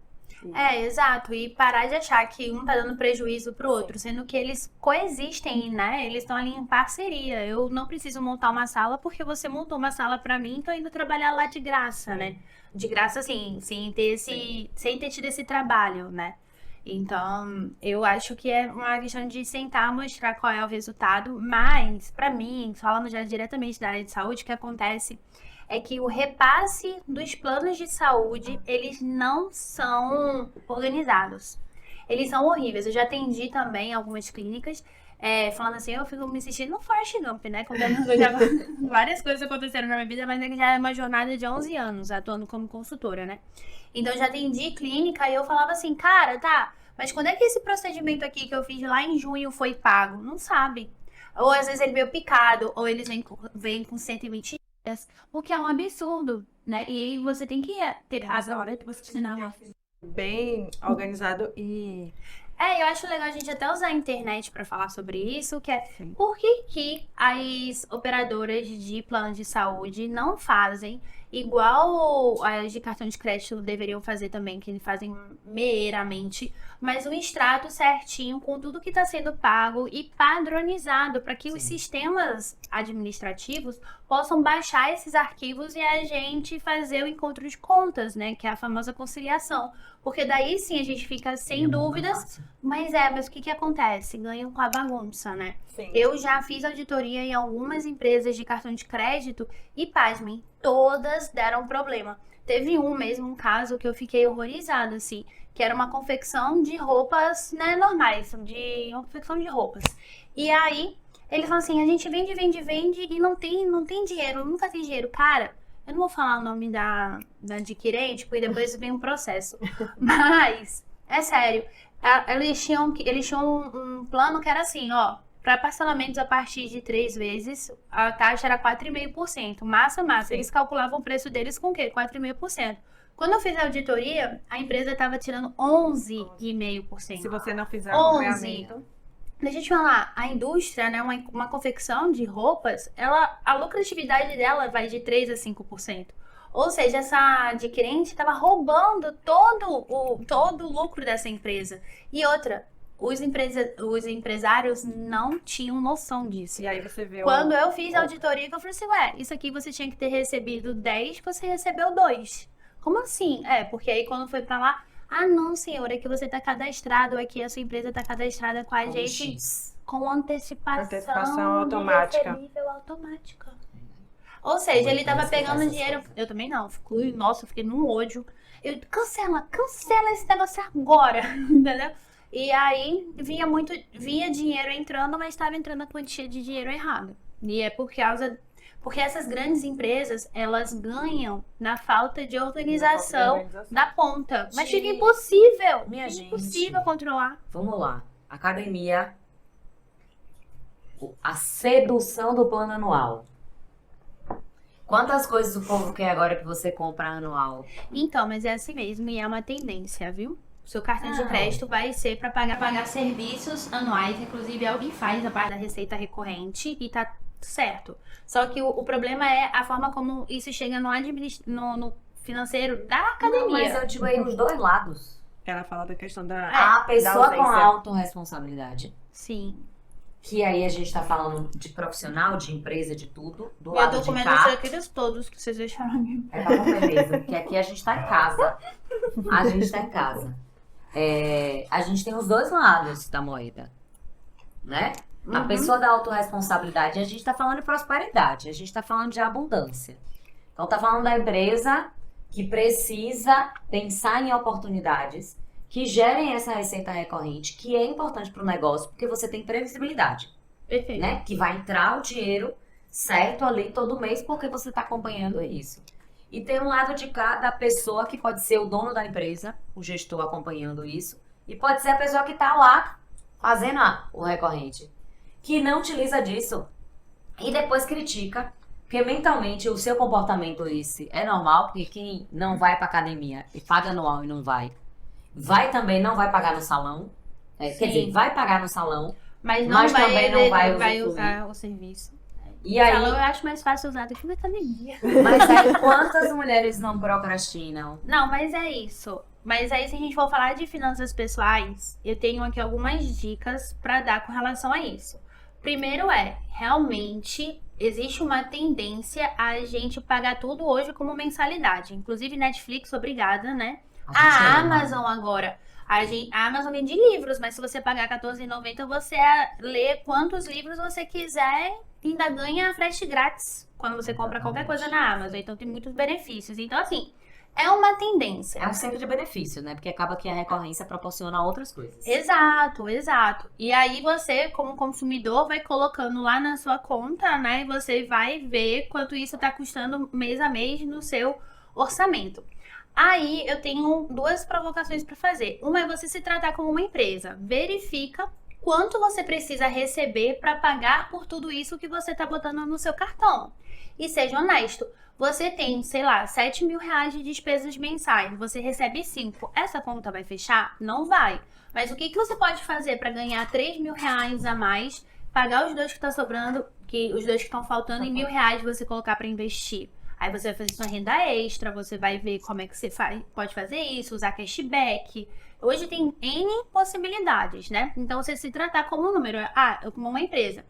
Exato. E parar de achar que um tá dando prejuízo pro outro, sendo que eles coexistem, né? Eles estão ali em parceria. Eu não preciso montar uma sala porque você montou uma sala pra mim, tô indo trabalhar lá de graça, né? De graça, assim, sem ter tido esse trabalho, né? Então, eu acho que é uma questão de sentar, mostrar qual é o resultado, mas, pra mim, falando já diretamente da área de saúde, o que acontece é que o repasse dos planos de saúde, eles não são organizados. Eles são horríveis. Eu já atendi também algumas clínicas, falando assim, eu fico me sentindo no Forrest Gump, né? Várias coisas aconteceram na minha vida, mas já é uma jornada de 11 anos atuando como consultora, né? Então, eu já atendi clínica e eu falava assim, cara, tá, mas quando é que esse procedimento aqui que eu fiz lá em junho foi pago? Não sabe. Ou às vezes ele veio picado, ou eles vêm com 120 dias, o que é um absurdo, né? E aí você tem que ter as horas de você assinar. Bem organizado e... Eu acho legal a gente até usar a internet para falar sobre isso, que é Sim. por que as operadoras de plano de saúde não fazem igual as de cartão de crédito deveriam fazer também, que eles fazem meiramente, mas um extrato certinho com tudo que está sendo pago e padronizado para que os sistemas administrativos possam baixar esses arquivos e a gente fazer o encontro de contas, né, que é a famosa conciliação. Porque daí sim a gente fica sem dúvidas, mas o que acontece? Ganham com a bagunça, né? Sim. Eu já fiz auditoria em algumas empresas de cartão de crédito e, pasmem, todas deram problema. Teve um caso que eu fiquei horrorizada, assim, que era uma confecção de roupas, né, normais, uma confecção de roupas. E aí, eles falam assim, a gente vende e não tem dinheiro, nunca tem dinheiro. Cara, eu não vou falar o nome da adquirente, porque depois vem um processo. Mas, é sério, eles tinham um plano que era assim, ó, para parcelamentos a partir de 3 vezes, a taxa era 4,5%. Massa. Eles calculavam o preço deles com o quê? 4,5%. Quando eu fiz a auditoria, a empresa estava tirando 11,5%. Se você não fizer 11. acompanhamento... Deixa eu te falar, a indústria, né, uma confecção de roupas, a lucratividade dela vai de 3 a 5%. Ou seja, essa adquirente estava roubando todo o lucro dessa empresa. E outra, os empresários não tinham noção disso. E aí você vê Quando eu fiz a auditoria, eu falei assim, ué, isso aqui você tinha que ter recebido 10, você recebeu 2. Como assim? Porque aí quando foi pra lá, não, senhor, é que você tá cadastrado aqui, a sua empresa tá cadastrada com a gente X. com Antecipação automática. de recebível automática. Ou seja, ele tava pegando dinheiro. Eu também não. Nossa, eu fiquei num ódio. Eu, cancela esse negócio agora. Entendeu? E aí vinha dinheiro entrando, mas estava entrando a quantia de dinheiro errada. E é porque essas grandes empresas, elas ganham na falta de organização da ponta. Mas fica impossível. Minha Fica gente. impossível controlar. Vamos lá. Academia. A sedução do plano anual. Quantas coisas o povo quer agora que você compra anual? Então, mas é assim mesmo e é uma tendência, viu? O seu cartão de Não. crédito vai ser para pagar serviços anuais, inclusive alguém faz a parte da receita recorrente e tá certo. Só que o problema é a forma como isso chega no financeiro da academia. Não, mas eu digo aí os dois lados. Ela fala da questão da A pessoa da com ausência. autorresponsabilidade. Sim. Que aí a gente tá falando de profissional, de empresa, de tudo. Do Eu lado tô de comendo cá. aqueles todos que vocês deixaram aqui. É pra comer mesmo, porque aqui a gente tá em casa. A gente tá em casa. A gente tem os dois lados da moeda, né? A pessoa da autorresponsabilidade, a gente tá falando de prosperidade, a gente tá falando de abundância. Então tá falando da empresa que precisa pensar em oportunidades que gerem essa receita recorrente, que é importante para o negócio, porque você tem previsibilidade, Perfeito. né? Que vai entrar o dinheiro certo ali todo mês, porque você está acompanhando isso. E tem um lado de cá da pessoa que pode ser o dono da empresa, o gestor acompanhando isso, e pode ser a pessoa que está lá fazendo o recorrente, que não utiliza disso e depois critica, porque mentalmente o seu comportamento esse é normal, porque quem não vai para academia e paga anual e não vai também não vai pagar no salão. Quer dizer, vai pagar no salão. Mas também não vai usufruir. usar o serviço. E aí, Salão eu acho mais fácil usar do que na academia. mas aí quantas mulheres não procrastinam? Não, mas é isso. Mas aí, se a gente for falar de finanças pessoais, eu tenho aqui algumas dicas para dar com relação a isso. Primeiro realmente existe uma tendência a gente pagar tudo hoje como mensalidade. Inclusive Netflix, obrigada, né? A Amazon agora. A Amazon vende livros, mas se você pagar R$14,90, você lê quantos livros você quiser e ainda ganha frete grátis quando você compra qualquer coisa na Amazon. Então tem muitos benefícios. Então, assim, é uma tendência. É um centro de benefício, né? Porque acaba que a recorrência proporciona outras coisas. Exato, exato. E aí você, como consumidor, vai colocando lá na sua conta, né? E você vai ver quanto isso está custando mês a mês no seu orçamento. Aí eu tenho duas provocações para fazer. Uma é você se tratar como uma empresa. Verifica quanto você precisa receber para pagar por tudo isso que você está botando no seu cartão. E seja honesto. Você tem, sei lá, R$7.000 de despesas mensais. Você recebe 5. Essa conta vai fechar? Não vai. Mas o que você pode fazer para ganhar R$3.000 a mais, pagar os dois que estão sobrando, os dois que estão faltando, e R$1.000 você colocar para investir? Aí você vai fazer sua renda extra, você vai ver como é que você pode fazer isso, usar cashback. Hoje tem N possibilidades, né? Então você se tratar como um número. Eu como uma empresa.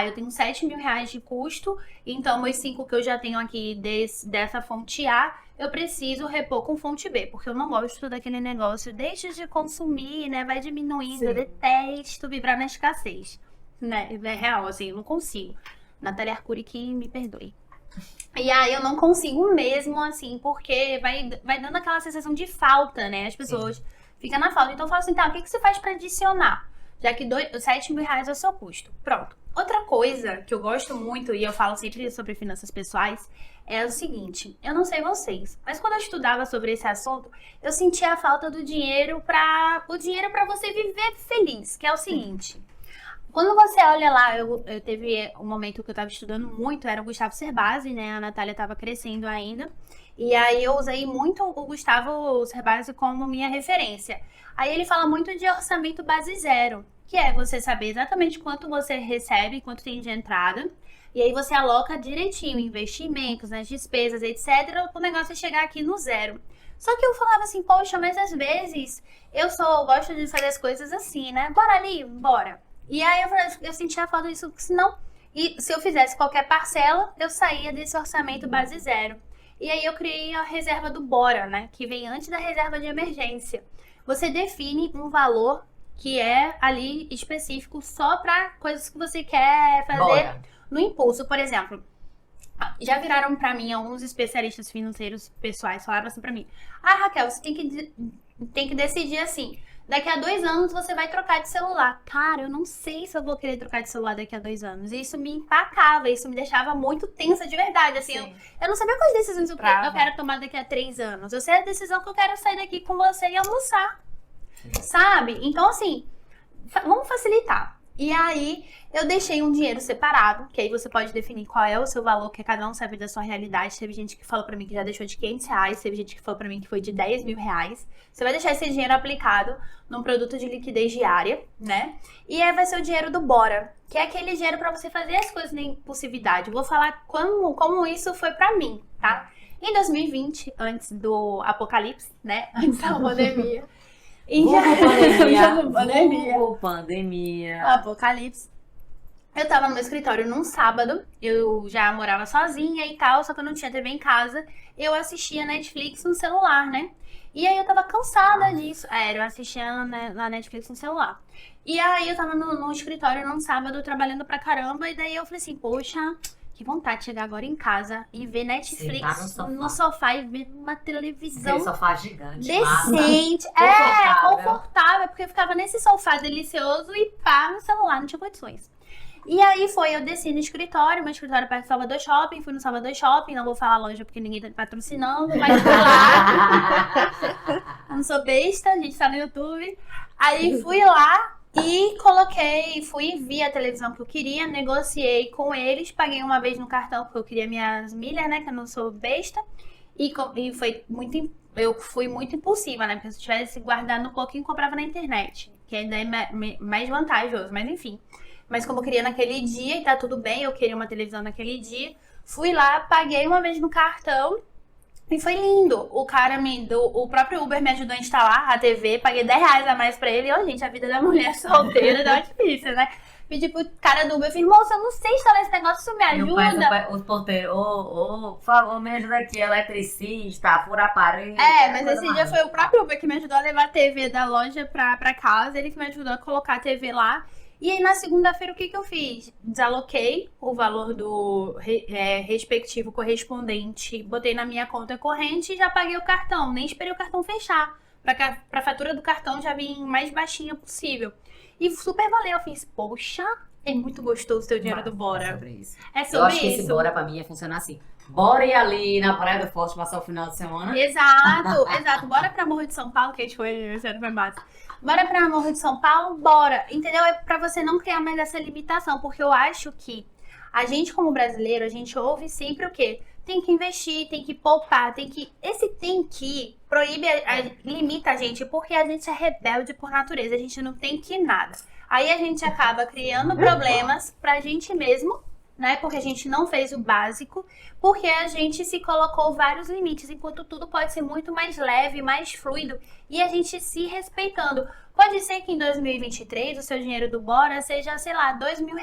Eu tenho R$7.000 de custo, então os 5 que eu já tenho aqui dessa fonte A, eu preciso repor com fonte B, porque eu não gosto daquele negócio, deixa de consumir, né? Vai diminuindo, eu detesto vibrar na escassez. Né? É real, assim, eu não consigo. Natália Arcuri que me perdoe. E aí eu não consigo mesmo, assim, porque vai dando aquela sensação de falta, né? As pessoas ficam na falta. Então eu falo assim, o que você faz pra adicionar? Já que R$7.000 é o seu custo. Pronto. Outra coisa que eu gosto muito, e eu falo sempre sobre finanças pessoais, é o seguinte, eu não sei vocês, mas quando eu estudava sobre esse assunto, eu sentia a falta do dinheiro para você viver feliz, que é o seguinte... Quando você olha lá, eu teve um momento que eu estava estudando muito, era o Gustavo Cerbasi, né? A Natália estava crescendo ainda. E aí eu usei muito o Gustavo Cerbasi como minha referência. Aí ele fala muito de orçamento base zero, que é você saber exatamente quanto você recebe, quanto tem de entrada. E aí você aloca direitinho investimentos, as despesas, etc. O negócio é chegar aqui no zero. Só que eu falava assim, poxa, mas às vezes eu gosto de fazer as coisas assim, né? Bora ali, bora. E aí eu sentia falta disso, senão, e se eu fizesse qualquer parcela, eu saía desse orçamento base zero. E aí eu criei a reserva do Bora, né? Que vem antes da reserva de emergência. Você define um valor que é ali específico só para coisas que você quer fazer Bora. no impulso. Por exemplo, já viraram para mim alguns especialistas financeiros pessoais, falaram assim para mim: ah, Raquel, você tem que decidir assim. Daqui a 2 anos você vai trocar de celular. Cara, eu não sei se eu vou querer trocar de celular daqui a 2 anos. E isso me empacava, isso me deixava muito tensa de verdade. Assim, eu não sabia quais decisões eu quero tomar daqui a 3 anos. Eu sei a decisão que eu quero sair daqui com você e almoçar. Sabe? Então, assim, vamos facilitar. E aí, eu deixei um dinheiro separado, que aí você pode definir qual é o seu valor, que cada um sabe da sua realidade. Teve gente que falou pra mim que já deixou de R$500, teve gente que falou pra mim que foi de R$10 mil. Você vai deixar esse dinheiro aplicado num produto de liquidez diária, né? E aí vai ser o dinheiro do Bora, que é aquele dinheiro pra você fazer as coisas na impulsividade. Eu vou falar como isso foi pra mim, tá? Em 2020, antes do apocalipse, né? Antes da pandemia. Pandemia. Apocalipse. Eu tava no meu escritório num sábado, eu já morava sozinha e tal, só que eu não tinha TV em casa. Eu assistia Netflix no celular, né? E aí eu tava cansada disso. Eu assistia na Netflix no celular. E aí eu tava no escritório num sábado trabalhando pra caramba, e daí eu falei assim, poxa, que vontade de chegar agora em casa e ver Netflix no sofá e ver uma televisão. Aquele sofá gigante. Decente. Confortável, porque eu ficava nesse sofá delicioso e pá, no celular, não tinha condições. E aí eu desci no escritório, meu escritório perto do Salvador Shopping, fui no Salvador Shopping, não vou falar a loja porque ninguém tá me patrocinando, mas fui lá. Eu não sou besta, a gente tá no YouTube. Aí fui lá e vi a televisão que eu queria, negociei com eles, paguei uma vez no cartão porque eu queria minhas milhas, né, que eu não sou besta. E eu fui muito impulsiva, né, porque se eu tivesse guardado um pouquinho, comprava na internet, que ainda é mais vantajoso, mas enfim. Mas como eu queria naquele dia e tá tudo bem, eu queria uma televisão naquele dia, fui lá, paguei uma vez no cartão e foi lindo. O próprio Uber me ajudou a instalar a TV, paguei R$10 a mais pra ele. E, gente, a vida da mulher solteira dá difícil, né? Pedi pro cara do Uber, eu falei, moça, eu não sei instalar esse negócio, isso me ajuda? Os porteiros, por favor, me ajuda aqui, eletricista, fura a parede. Mas esse dia foi o próprio Uber que me ajudou a levar a TV da loja pra casa, ele que me ajudou a colocar a TV lá. E aí, na segunda-feira, o que eu fiz? Desaloquei o valor do respectivo correspondente, botei na minha conta corrente e já paguei o cartão. Nem esperei o cartão fechar, pra fatura do cartão já vir mais baixinha possível. E super valeu. Eu fiz, poxa, é muito gostoso o teu dinheiro do Bora. É sobre isso. É sobre eu acho que isso. esse Bora, pra mim, ia funcionar assim. Bora ir ali na Praia do Forte passar o final de semana. Exato. Bora pra Morro de São Paulo, que a gente foi massa. Bora pra Morro de São Paulo, bora. Entendeu? É pra você não criar mais essa limitação, porque eu acho que a gente, como brasileiro, a gente ouve sempre o quê? Tem que investir, tem que poupar, Esse tem que proíbe, limita a gente, porque a gente é rebelde por natureza, a gente não tem que nada. Aí a gente acaba criando problemas pra gente mesmo, né? Porque a gente não fez o básico, porque a gente se colocou vários limites, enquanto tudo pode ser muito mais leve, mais fluido, e a gente se respeitando. Pode ser que em 2023 o seu dinheiro do Bora seja, sei lá, R$2 mil.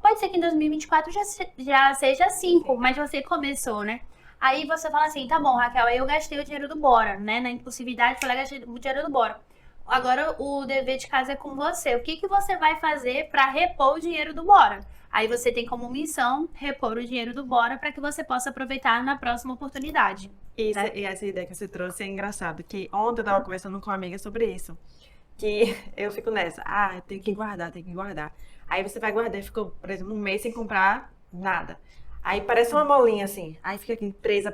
Pode ser que em 2024 já seja 5, mas você começou, né? Aí você fala assim, tá bom, Raquel, aí eu gastei o dinheiro do Bora, né? Na impulsividade, falei, gastei o dinheiro do Bora. Agora o dever de casa é com você. O que você vai fazer para repor o dinheiro do Bora? Aí você tem como missão repor o dinheiro do Bora para que você possa aproveitar na próxima oportunidade. Isso, né? E essa ideia que você trouxe é engraçado, que ontem eu tava conversando com uma amiga sobre isso. Que eu fico nessa, eu tenho que guardar. Aí você vai guardar e ficou, por exemplo, um mês sem comprar nada. Aí parece uma molinha assim, aí fica aqui presa.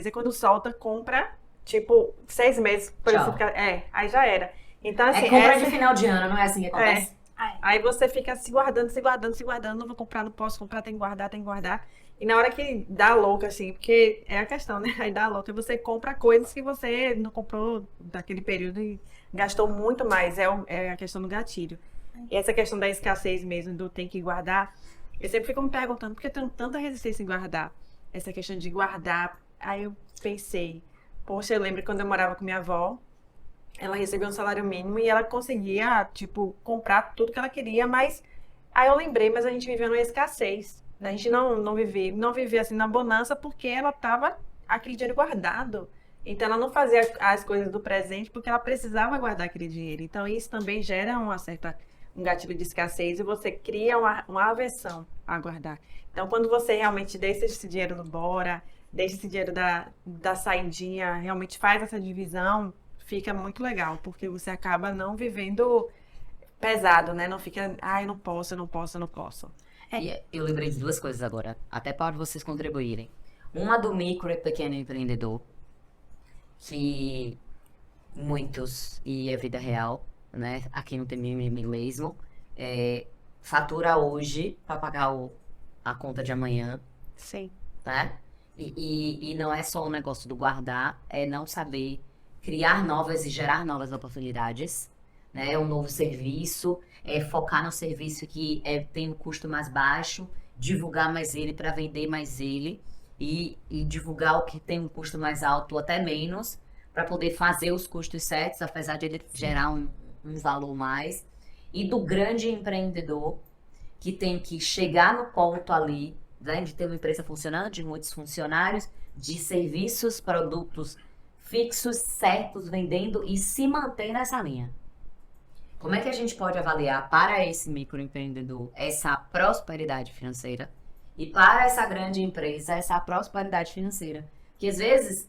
E quando solta, compra, tipo, 6 meses. Aí já era. Então, assim, compra de final de ano, não é assim que acontece? Aí você fica se guardando, não vou comprar, não posso comprar, tem que guardar. E na hora que dá louca, assim, porque é a questão, né? Aí dá louca, você compra coisas que você não comprou daquele período e gastou muito mais, é a questão do gatilho. E essa questão da escassez mesmo, do tem que guardar, Eu sempre fico me perguntando por que eu tenho tanta resistência em guardar. Essa questão de guardar. Aí eu pensei, poxa, eu lembro quando eu morava com minha avó, ela recebia um salário mínimo e ela conseguia, tipo, comprar tudo que ela queria, mas aí eu lembrei, mas a gente vivia numa escassez. A gente não vivia assim na bonança porque ela tava aquele dinheiro guardado. Então ela não fazia as coisas do presente porque ela precisava guardar aquele dinheiro. Então isso também gera um gatilho de escassez e você cria uma aversão a guardar. Então quando você realmente deixa esse dinheiro no Bora, deixa esse dinheiro da saidinha, realmente faz essa divisão, fica muito legal, porque você acaba não vivendo pesado, né? Não fica, ai, não posso, eu não posso, eu não posso. E eu lembrei de duas coisas agora, até para vocês contribuírem. Uma do micro e pequeno empreendedor, que muitos, e é vida real, né? Aqui no tem mimimi mesmo, fatura hoje para pagar a conta de amanhã, Sim. né? E não é só o negócio do guardar, é não saber criar novas e gerar novas oportunidades, né? É um novo serviço, é focar no serviço que tem um custo mais baixo, divulgar mais ele para vender mais ele e divulgar o que tem um custo mais alto ou até menos para poder fazer os custos certos, apesar de ele gerar um valor mais. E do grande empreendedor que tem que chegar no ponto ali, né, de ter uma empresa funcionando, de muitos funcionários, de serviços, produtos fixos, certos, vendendo e se manter nessa linha. Como é que a gente pode avaliar para esse microempreendedor essa prosperidade financeira e para essa grande empresa essa prosperidade financeira? Que às vezes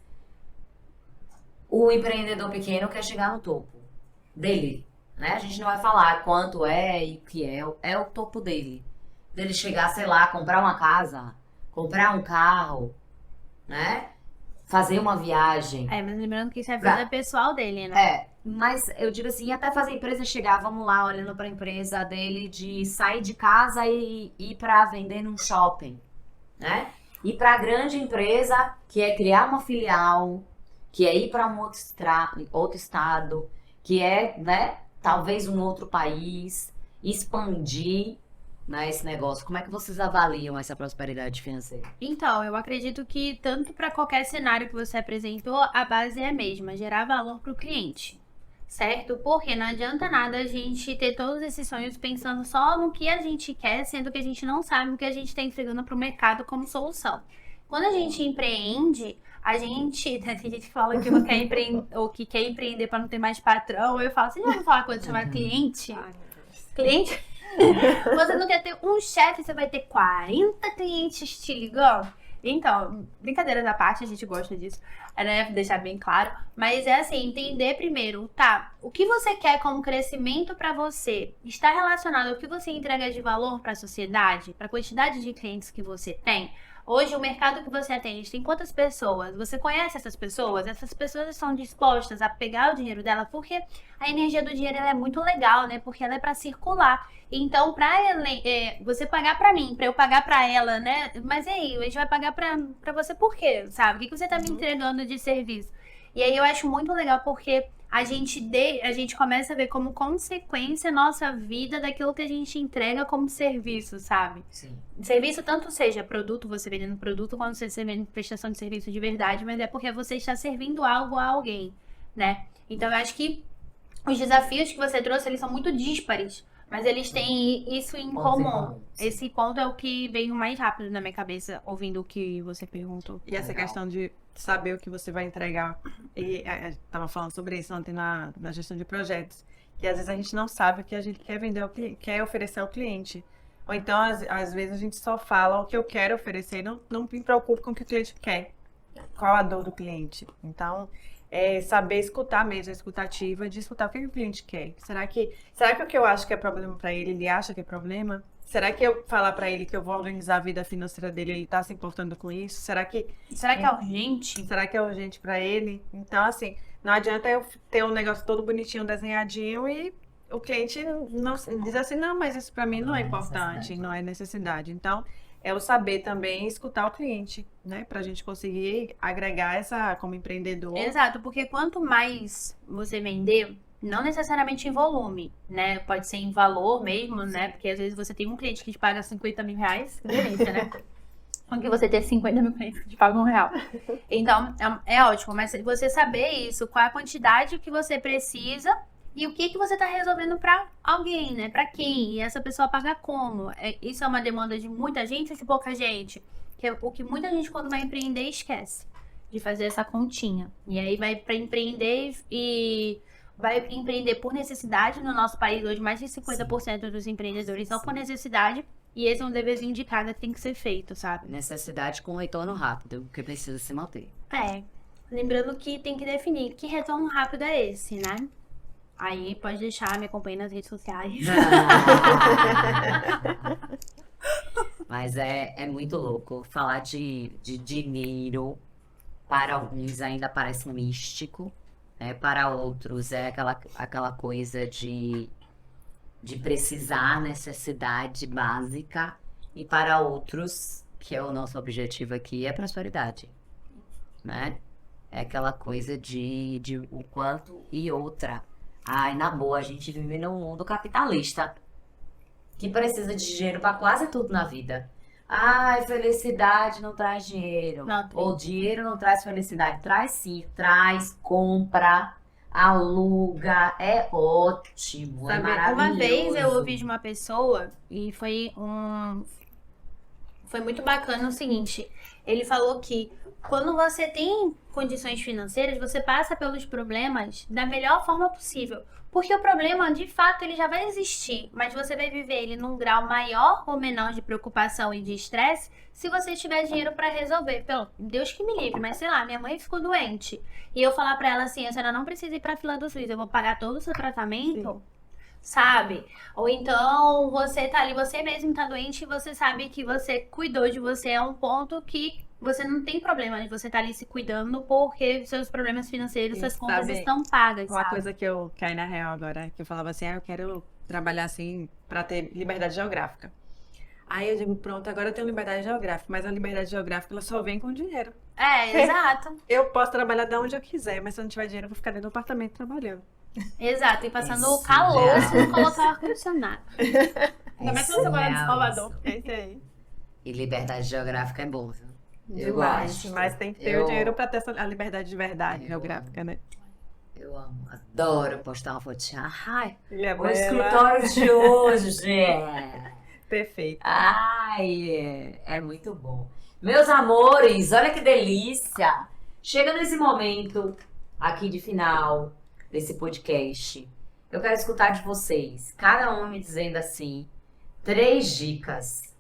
o empreendedor pequeno quer chegar no topo dele, né? A gente não vai falar quanto é e o que é o topo dele. Dele chegar, sei lá, comprar uma casa, comprar um carro, né? Fazer uma viagem. Mas lembrando que isso é a vida pessoal dele, né? Mas eu digo assim, até fazer a empresa chegar, vamos lá, olhando para a empresa dele, de sair de casa e ir para vender num shopping, né? E para a grande empresa, que é criar uma filial, que é ir para um outro estado, que é, né, talvez um outro país, expandir, né, esse negócio. Como é que vocês avaliam essa prosperidade financeira? Então, eu acredito que tanto para qualquer cenário que você apresentou, a base é a mesma, gerar valor para o cliente, certo? Porque não adianta nada a gente ter todos esses sonhos pensando só no que a gente quer, sendo que a gente não sabe o que a gente está entregando para o mercado como solução. Quando a gente empreende, tem gente que fala que não quer empreender, ou que quer empreender para não ter mais patrão. Eu falo, você já ouviu falar quando chama cliente? Cliente? Você não quer ter um chefe, você vai ter 40 clientes te ligando. Então, brincadeiras à parte, a gente gosta disso, né? Deixar bem claro. Mas é assim, entender primeiro, tá? O que você quer como crescimento para você está relacionado ao que você entrega de valor para a sociedade, para a quantidade de clientes que você tem. Hoje, o mercado que você atende tem quantas pessoas? Você conhece essas pessoas? Essas pessoas estão dispostas a pegar o dinheiro dela? Porque a energia do dinheiro ela é muito legal, né? Porque ela é para circular. Então, você pagar para mim, para eu pagar para ela, né? Mas e aí, a gente vai pagar para você por quê? Sabe? O que você tá me entregando de serviço? E aí eu acho muito legal porque a gente começa a ver como consequência nossa vida daquilo que a gente entrega como serviço, sabe? Sim. Serviço tanto seja produto, você vendendo produto, quanto você vendendo prestação de serviço de verdade, mas é porque você está servindo algo a alguém, né? Então eu acho que os desafios que você trouxe, eles são muito díspares, mas eles têm isso em comum. Esse ponto é o que veio mais rápido na minha cabeça, ouvindo o que você perguntou. E essa questão de saber o que você vai entregar. E estava falando sobre isso ontem na gestão de projetos. Que às vezes a gente não sabe o que a gente quer vender ao cliente, quer oferecer ao cliente. Ou então, às vezes, a gente só fala o que eu quero oferecer e não me preocupo com o que o cliente quer. Qual a dor do cliente. Então, saber escutar mesmo, a escutativa, de escutar o que o cliente quer. Será que o que eu acho que é problema para ele acha que é problema? Será que eu falar para ele que eu vou organizar a vida financeira dele, ele tá se importando com isso? Será que é urgente? Será que é urgente para ele? Então, assim, não adianta eu ter um negócio todo bonitinho, desenhadinho e o cliente não diz assim, não, mas isso para mim não é importante, não é necessidade. Então, é o saber também escutar o cliente, né? Pra gente conseguir agregar essa como empreendedor. Exato, porque quanto mais você vender, Não necessariamente em volume, né? Pode ser em valor mesmo, né? Porque às vezes você tem um cliente que te paga 50 mil reais, que delícia, né? Ou que você ter 50 mil clientes que te pagam R$1. Então, é ótimo, mas você saber isso, qual é a quantidade que você precisa e o que você está resolvendo para alguém, né? Para quem? E essa pessoa paga como? Isso é uma demanda de muita gente ou de pouca gente? Que é o que muita gente, quando vai empreender, esquece de fazer essa continha. E aí vai para empreender e vai empreender por necessidade. No nosso país hoje, mais de 50% dos empreendedores são por necessidade. E esse é um deverzinho de casa que tem que ser feito, sabe? Necessidade com retorno rápido, que precisa se manter. Lembrando que tem que definir que retorno rápido é esse, né? Aí pode deixar, me acompanhe nas redes sociais. Mas é muito louco. Falar de dinheiro, para alguns ainda parece místico, né? Para outros é aquela coisa de precisar, necessidade básica. E para outros, que é o nosso objetivo aqui, é prosperidade, né? É aquela coisa de o quanto e outra. Ai, na boa, a gente vive num mundo capitalista que precisa de dinheiro para quase tudo na vida. Ai, felicidade não traz dinheiro. Não tem. Ou dinheiro não traz felicidade. Traz sim, traz, compra, aluga, é ótimo, é Sabe, maravilhoso. uma vez eu ouvi de uma pessoa e foi muito bacana o seguinte, ele falou que quando você tem condições financeiras, você passa pelos problemas da melhor forma possível. Porque o problema, de fato, ele já vai existir, mas você vai viver ele num grau maior ou menor de preocupação e de estresse se você tiver dinheiro para resolver. Pelo Deus que me livre, mas sei lá, minha mãe ficou doente. E eu falar para ela assim, a senhora não precisa ir para a fila do SUS, eu vou pagar todo o seu tratamento. Sim. Sabe? Ou então você tá ali, você mesmo tá doente e você sabe que você cuidou de você a um ponto que você não tem problema de você estar ali se cuidando porque seus problemas financeiros, Sim, suas contas sabe, estão pagas, Uma sabe? coisa que eu caí na real agora, que eu falava assim, eu quero trabalhar assim pra ter liberdade geográfica. Aí eu digo, pronto, agora eu tenho liberdade geográfica, mas a liberdade geográfica ela só vem com dinheiro. Exato. Eu posso trabalhar de onde eu quiser, mas se eu não tiver dinheiro, eu vou ficar dentro do apartamento trabalhando. Exato, e passando Isso, o calor né? se não colocar o ar-condicionado. Ainda mais quando você mora em Isso, Salvador. É isso aí. E liberdade geográfica é bom, viu? Eu Demais, gosto. mas tem que ter o dinheiro pra ter a liberdade de verdade geográfica, né? Eu amo, adoro postar uma fotinha. Ai, Ilha o Bela. escritório de hoje. Perfeito. Ai, é muito bom. Meus amores, olha que delícia. Chega nesse momento aqui de final desse podcast. Eu quero escutar de vocês, cada um me dizendo assim, 3 dicas.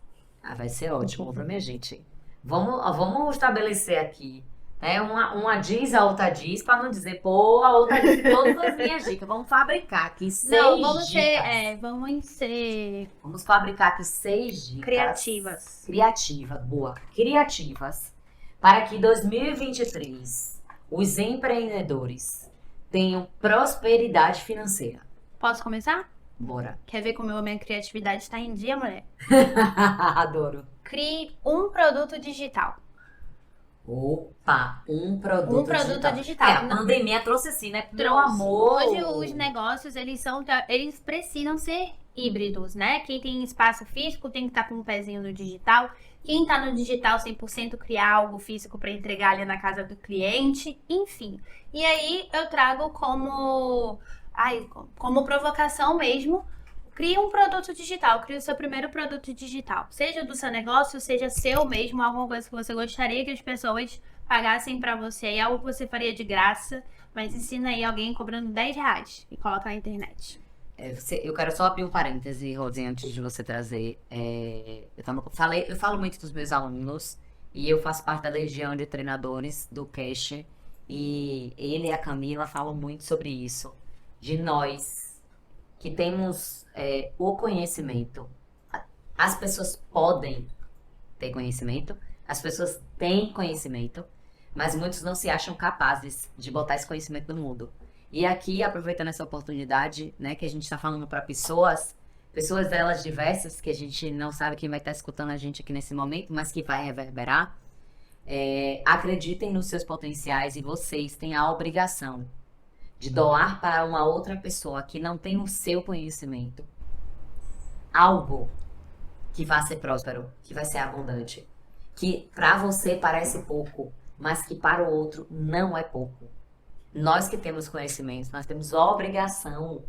Vai ser ótimo pra minha gente. Vamos estabelecer aqui, né? Uma diz, a outra diz, pra não dizer, pô, a outra diz todas as minhas dicas. Vamos fabricar aqui 6 Não, vamos dicas. vamos ser Vamos fabricar aqui 6 dicas. criativas. Criativas, boa. Criativas. Para que 2023 os empreendedores tenham prosperidade financeira. Posso começar? Bora. Quer ver como a minha criatividade está em dia, mulher? Adoro. Crie um produto digital. Opa, um produto Um produto digital. A pandemia trouxe assim, né? Meu Trouxe. amor. Hoje os negócios, eles precisam ser híbridos, né? Quem tem espaço físico tem que estar com um pezinho no digital. Quem tá no digital 100% criar algo físico para entregar ali na casa do cliente, enfim. E aí eu trago como provocação mesmo, crie um produto digital, crie o seu primeiro produto digital. Seja do seu negócio, seja seu mesmo, alguma coisa que você gostaria que as pessoas pagassem pra você, aí algo que você faria de graça, mas ensina aí alguém cobrando R$10 e coloca na internet. Eu quero só abrir um parêntese, Rose, antes de você trazer. Eu falo muito dos meus alunos e eu faço parte da legião de treinadores do Cash. E ele e a Camila falam muito sobre isso. De nós que temos o conhecimento. As pessoas podem ter conhecimento, as pessoas têm conhecimento, mas muitos não se acham capazes de botar esse conhecimento no mundo. E aqui, aproveitando essa oportunidade, né, que a gente está falando para pessoas delas diversas, que a gente não sabe quem vai estar escutando a gente aqui nesse momento, mas que vai reverberar, acreditem nos seus potenciais e vocês têm a obrigação de doar para uma outra pessoa que não tem o seu conhecimento algo que vai ser próspero, que vai ser abundante, que para você parece pouco, mas que para o outro não é pouco. Nós que temos conhecimento, nós temos a obrigação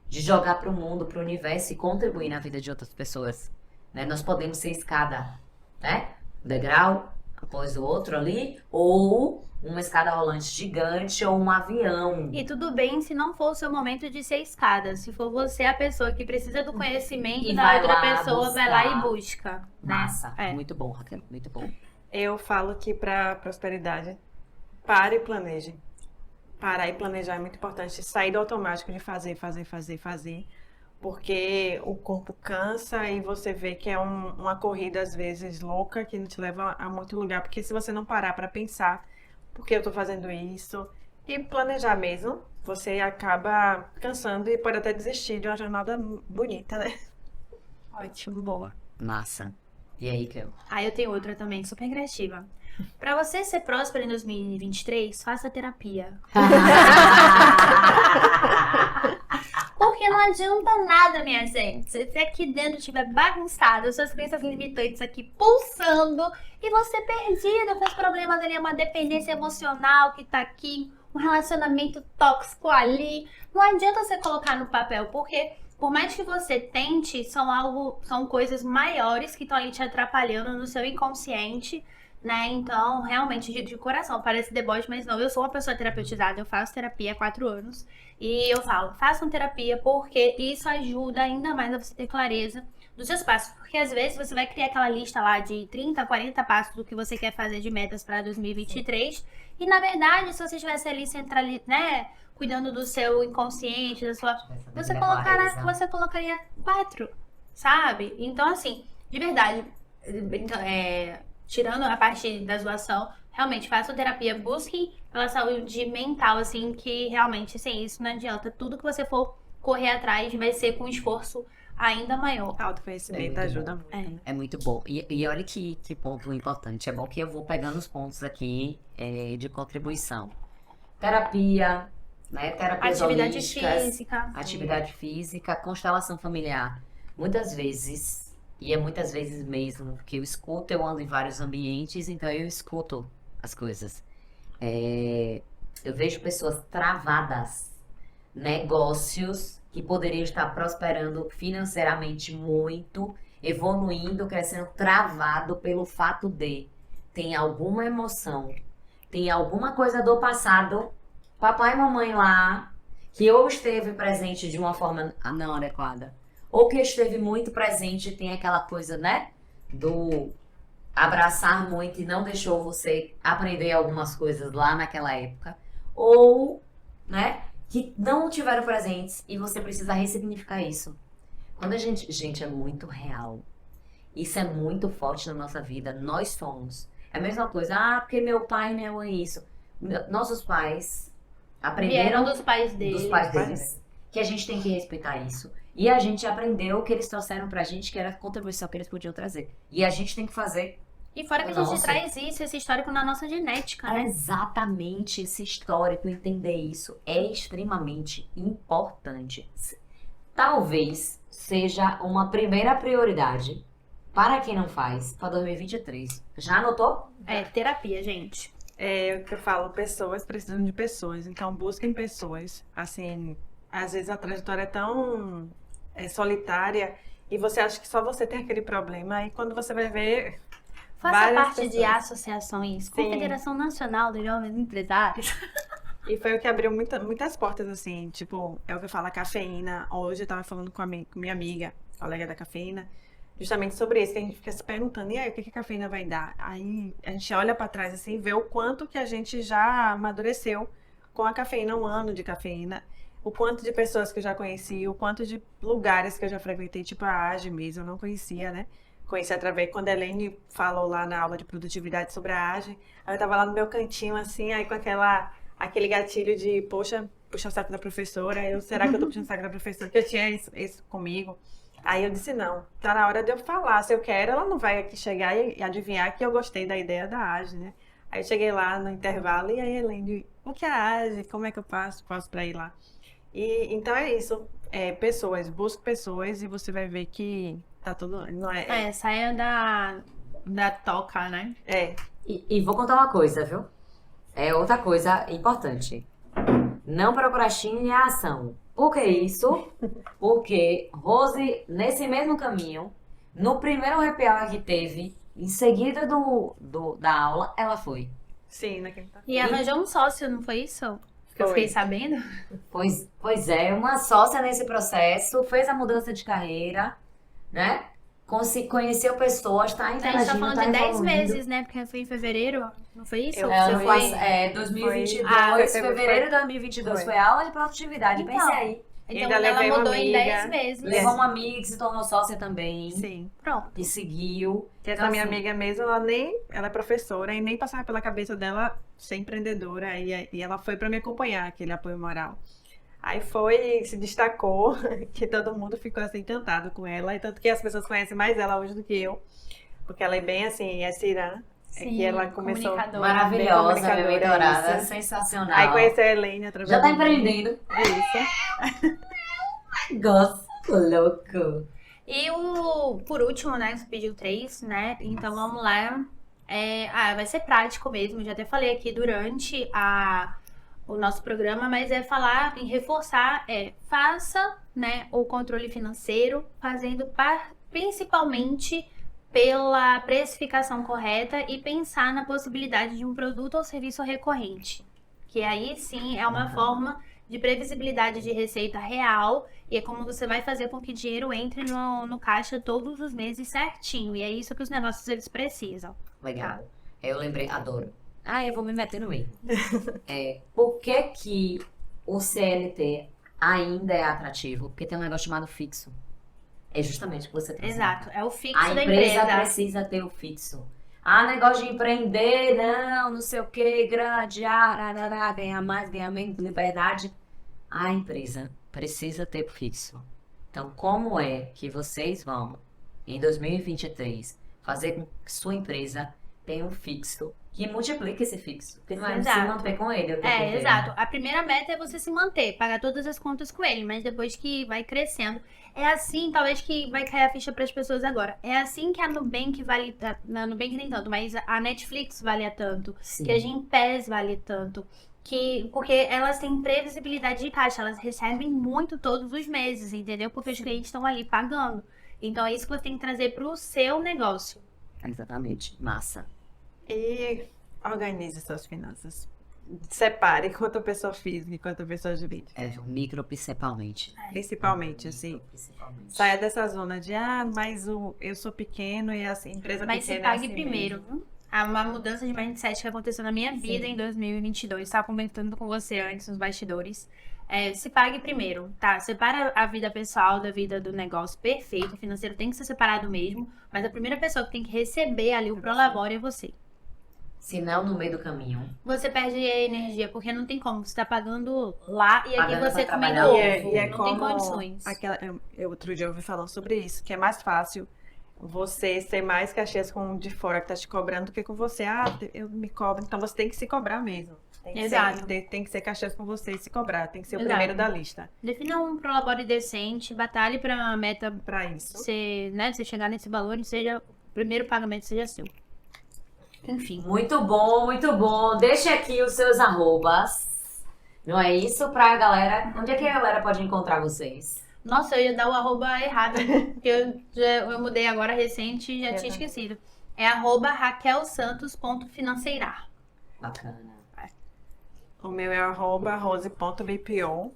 de jogar para o mundo, para o universo e contribuir na vida de outras pessoas, né? Nós podemos ser escada, né? Degrau após o outro ali, ou uma escada rolante gigante, ou um avião. E tudo bem se não for o seu momento de ser escada. Se for você a pessoa que precisa do conhecimento E da vai outra lá pessoa, vai lá e buscar. busca. Né? Massa, É. muito bom, Raquel, muito bom. Eu falo que para prosperidade, pare e planeje. Parar e planejar é muito importante. Sair do automático de fazer, porque o corpo cansa e você vê que é uma corrida, às vezes, louca, que não te leva a muito lugar. Porque se você não parar para pensar, por que eu tô fazendo isso? E planejar mesmo, você acaba cansando e pode até desistir de uma jornada bonita, né? Ótimo, boa. Massa. E aí, Cleo? Aí eu tenho outra também, super criativa. Pra você ser próspero em 2023, faça terapia. Porque não adianta nada, minha gente. Se você aqui dentro estiver bagunçado, suas crenças limitantes aqui pulsando, e você perdido com os problemas ali, uma dependência emocional que tá aqui, um relacionamento tóxico ali. Não adianta você colocar no papel, porque por mais que você tente, são coisas maiores que estão ali te atrapalhando no seu inconsciente, né? Então, realmente, de coração, parece deboche, mas não. Eu sou uma pessoa terapeutizada, eu faço terapia há 4 anos. E eu falo, façam terapia porque isso ajuda ainda mais a você ter clareza dos seus passos. Porque às vezes você vai criar aquela lista lá de 30, 40 passos do que você quer fazer de metas para 2023. E na verdade, se você estivesse ali né, cuidando do seu inconsciente, da sua. Você colocaria 4, sabe? Então, assim, de verdade, tirando a parte da zoação, realmente façam terapia, busquem pela saúde mental, assim, que realmente sem isso não adianta. Tudo que você for correr atrás vai ser com esforço ainda maior. Autoconhecimento ajuda muito. Né? É muito bom. E olha que ponto importante. É bom que eu vou pegando os pontos aqui de contribuição. Terapia, né? Terapias Atividade holísticas, física. atividade física, constelação familiar. Muitas vezes, e é muitas vezes mesmo, que eu escuto, eu ando em vários ambientes, então eu escuto as coisas. Eu vejo pessoas travadas, negócios que poderiam estar prosperando financeiramente muito, evoluindo, crescendo, travado pelo fato de tem alguma emoção, tem alguma coisa do passado, papai e mamãe lá, que ou esteve presente de uma forma não adequada, ou que esteve muito presente e tem aquela coisa, né, do abraçar muito e não deixou você aprender algumas coisas lá naquela época, ou, né, que não tiveram presentes e você precisa ressignificar isso. Quando a gente é muito real, isso é muito forte na nossa vida, nós somos. É a mesma coisa, porque meu pai não é isso. Nossos pais aprenderam Vieram dos pais deles, que a gente tem que respeitar isso. E a gente aprendeu o que eles trouxeram pra gente, que era a contribuição que eles podiam trazer. E a gente tem que fazer. E fora que a gente traz esse histórico na nossa genética, né? Exatamente, esse histórico, entender isso é extremamente importante. Talvez seja uma primeira prioridade para quem não faz para 2023. Já anotou? Terapia, gente. É o que eu falo, pessoas precisam de pessoas. Então, busquem pessoas. Assim, às vezes a trajetória é tão solitária e você acha que só você tem aquele problema. E quando você vai ver... Faça parte de associações, Sim. Confederação Nacional dos Jovens Empresários. E foi o que abriu muitas portas, assim, tipo, é o que eu falo, a cafeína. Hoje eu tava falando com minha amiga, colega da cafeína, justamente sobre isso, que a gente fica se perguntando, e aí, o que a cafeína vai dar? Aí a gente olha pra trás, assim, e vê o quanto que a gente já amadureceu com a cafeína, 1 ano de cafeína, o quanto de pessoas que eu já conheci, o quanto de lugares que eu já frequentei, tipo a AGE mesmo, eu não conhecia, né? Conheci através, quando a Helene falou lá na aula de produtividade sobre a AGE, aí eu tava lá no meu cantinho, assim, aí com aquele gatilho de, poxa, puxa o saco da professora, será que eu tô puxando o saco da professora? Que eu tinha isso comigo. Aí eu disse, não, tá na hora de eu falar, se eu quero, ela não vai aqui chegar e adivinhar que eu gostei da ideia da AGE, né? Aí eu cheguei lá no intervalo e aí a Helene, o que age? Como é que eu faço? Faço pra ir lá. E então é isso. Pessoas, busque pessoas e você vai ver que tá tudo. Não é. Saia da toca, né? E vou contar uma coisa, viu? É outra coisa importante. Não procrastine a ação. Por que isso? Porque Rose, nesse mesmo caminho, no primeiro happy hour que teve, em seguida da aula, ela foi. Sim, naquele tá. E arranjou um sócio, não foi isso? Que eu Foi. fiquei sabendo. Pois é, uma sócia nesse processo, fez a mudança de carreira, né? Conheceu pessoas, tá A gente interagindo, tá falando tá de 10 evoluindo. meses, né? Porque foi em fevereiro, não foi isso? Ela Você faz, foi... 2022, foi- fevereiro de 2022, foi. foi aula de produtividade, Então, pense aí. Então Ainda ela levei uma mudou em amiga. 10 meses. Levou uma amiga que se tornou sócia também, Sim. Pronto. e seguiu. Que essa Então, minha assim, amiga mesmo, ela é professora e nem passava pela cabeça dela ser empreendedora e ela foi para me acompanhar, aquele apoio moral. Aí foi, se destacou, que todo mundo ficou assim encantado com ela, e tanto que as pessoas conhecem mais ela hoje do que eu, porque ela é bem assim, é cirã, Sim, que ela começou comunicadora. maravilhosa, bem minha comunicadora, mentorada, isso. sensacional. Aí conheci a Helene através Já tá do- empreendendo. Isso. Gosto, louco. E por último, né? Você pediu 3, né? Então vamos lá. Vai ser prático mesmo. Já até falei aqui durante o nosso programa, mas é falar em reforçar, faça, né, o controle financeiro, fazendo principalmente pela precificação correta e pensar na possibilidade de um produto ou serviço recorrente. Que aí sim é uma forma de previsibilidade de receita real e é como você vai fazer com que o dinheiro entre no caixa todos os meses certinho. E é isso que os negócios eles precisam. Legal. Eu lembrei, adoro. Eu vou me meter no meio. Por que o CLT ainda é atrativo? Porque tem um negócio chamado fixo. É justamente o que você trouxe. Exato, é o fixo A da empresa empresa. precisa ter o fixo. Negócio de empreender, não sei o que, grande, ganhar mais, ganhar menos, liberdade. A empresa precisa ter fixo. Então, como é que vocês vão, em 2023, fazer com que sua empresa tenha um fixo que multiplique esse fixo? Porque não é se Exato. manter com ele. o tempo inteiro. Exato. A primeira meta é você se manter, pagar todas as contas com ele, mas depois que vai crescendo. É assim, talvez que vai cair a ficha para as pessoas agora. É assim que a Nubank vale, na Nubank nem tanto, mas a Netflix vale a tanto, Sim. que a Gympass vale tanto, porque elas têm previsibilidade de caixa, elas recebem muito todos os meses, entendeu? Porque os clientes estão ali pagando. Então é isso que você tem que trazer para o seu negócio. Exatamente. Massa. E organize suas finanças. Separe quanto pessoa física e quanto pessoa jurídica. O micro principalmente. Principalmente, assim. Micro, principalmente. Saia dessa zona de, mas eu sou pequeno e a empresa Mas se pequena é pague assim primeiro, mesmo. viu? Há uma mudança de mindset que aconteceu na minha vida em 2022. Estava comentando com você antes nos bastidores. Se pague primeiro, tá? Separa a vida pessoal da vida do negócio. Perfeito, o financeiro tem que ser separado mesmo. Mas a primeira pessoa que tem que receber ali o prolabore é você. Se não, no meio do caminho. Você perde a energia, porque não tem como. Você tá pagando lá e aqui Pagando você pra comendo trabalhar. ovo. E é não como tem condições. outro dia eu ouvi falando sobre isso, que é mais fácil você ser mais caxias com o de fora que tá te cobrando do que com você. Eu me cobro, então você tem que se cobrar mesmo. Exato. Tem que ser caxias com você e se cobrar. Tem que ser o Exato. primeiro da lista Defina um prolabore decente, batalhe pra uma meta pra isso. você chegar nesse valor e seja o primeiro pagamento seja seu. Enfim. Muito bom, muito bom. Deixe aqui os seus arrobas. Não é isso pra galera? Onde é que a galera pode encontrar vocês? Nossa, eu ia dar o arroba errado, porque eu mudei agora recente e já tinha esquecido. É @raquelsantos.financeirar. Bacana. O meu é @rose.bpo.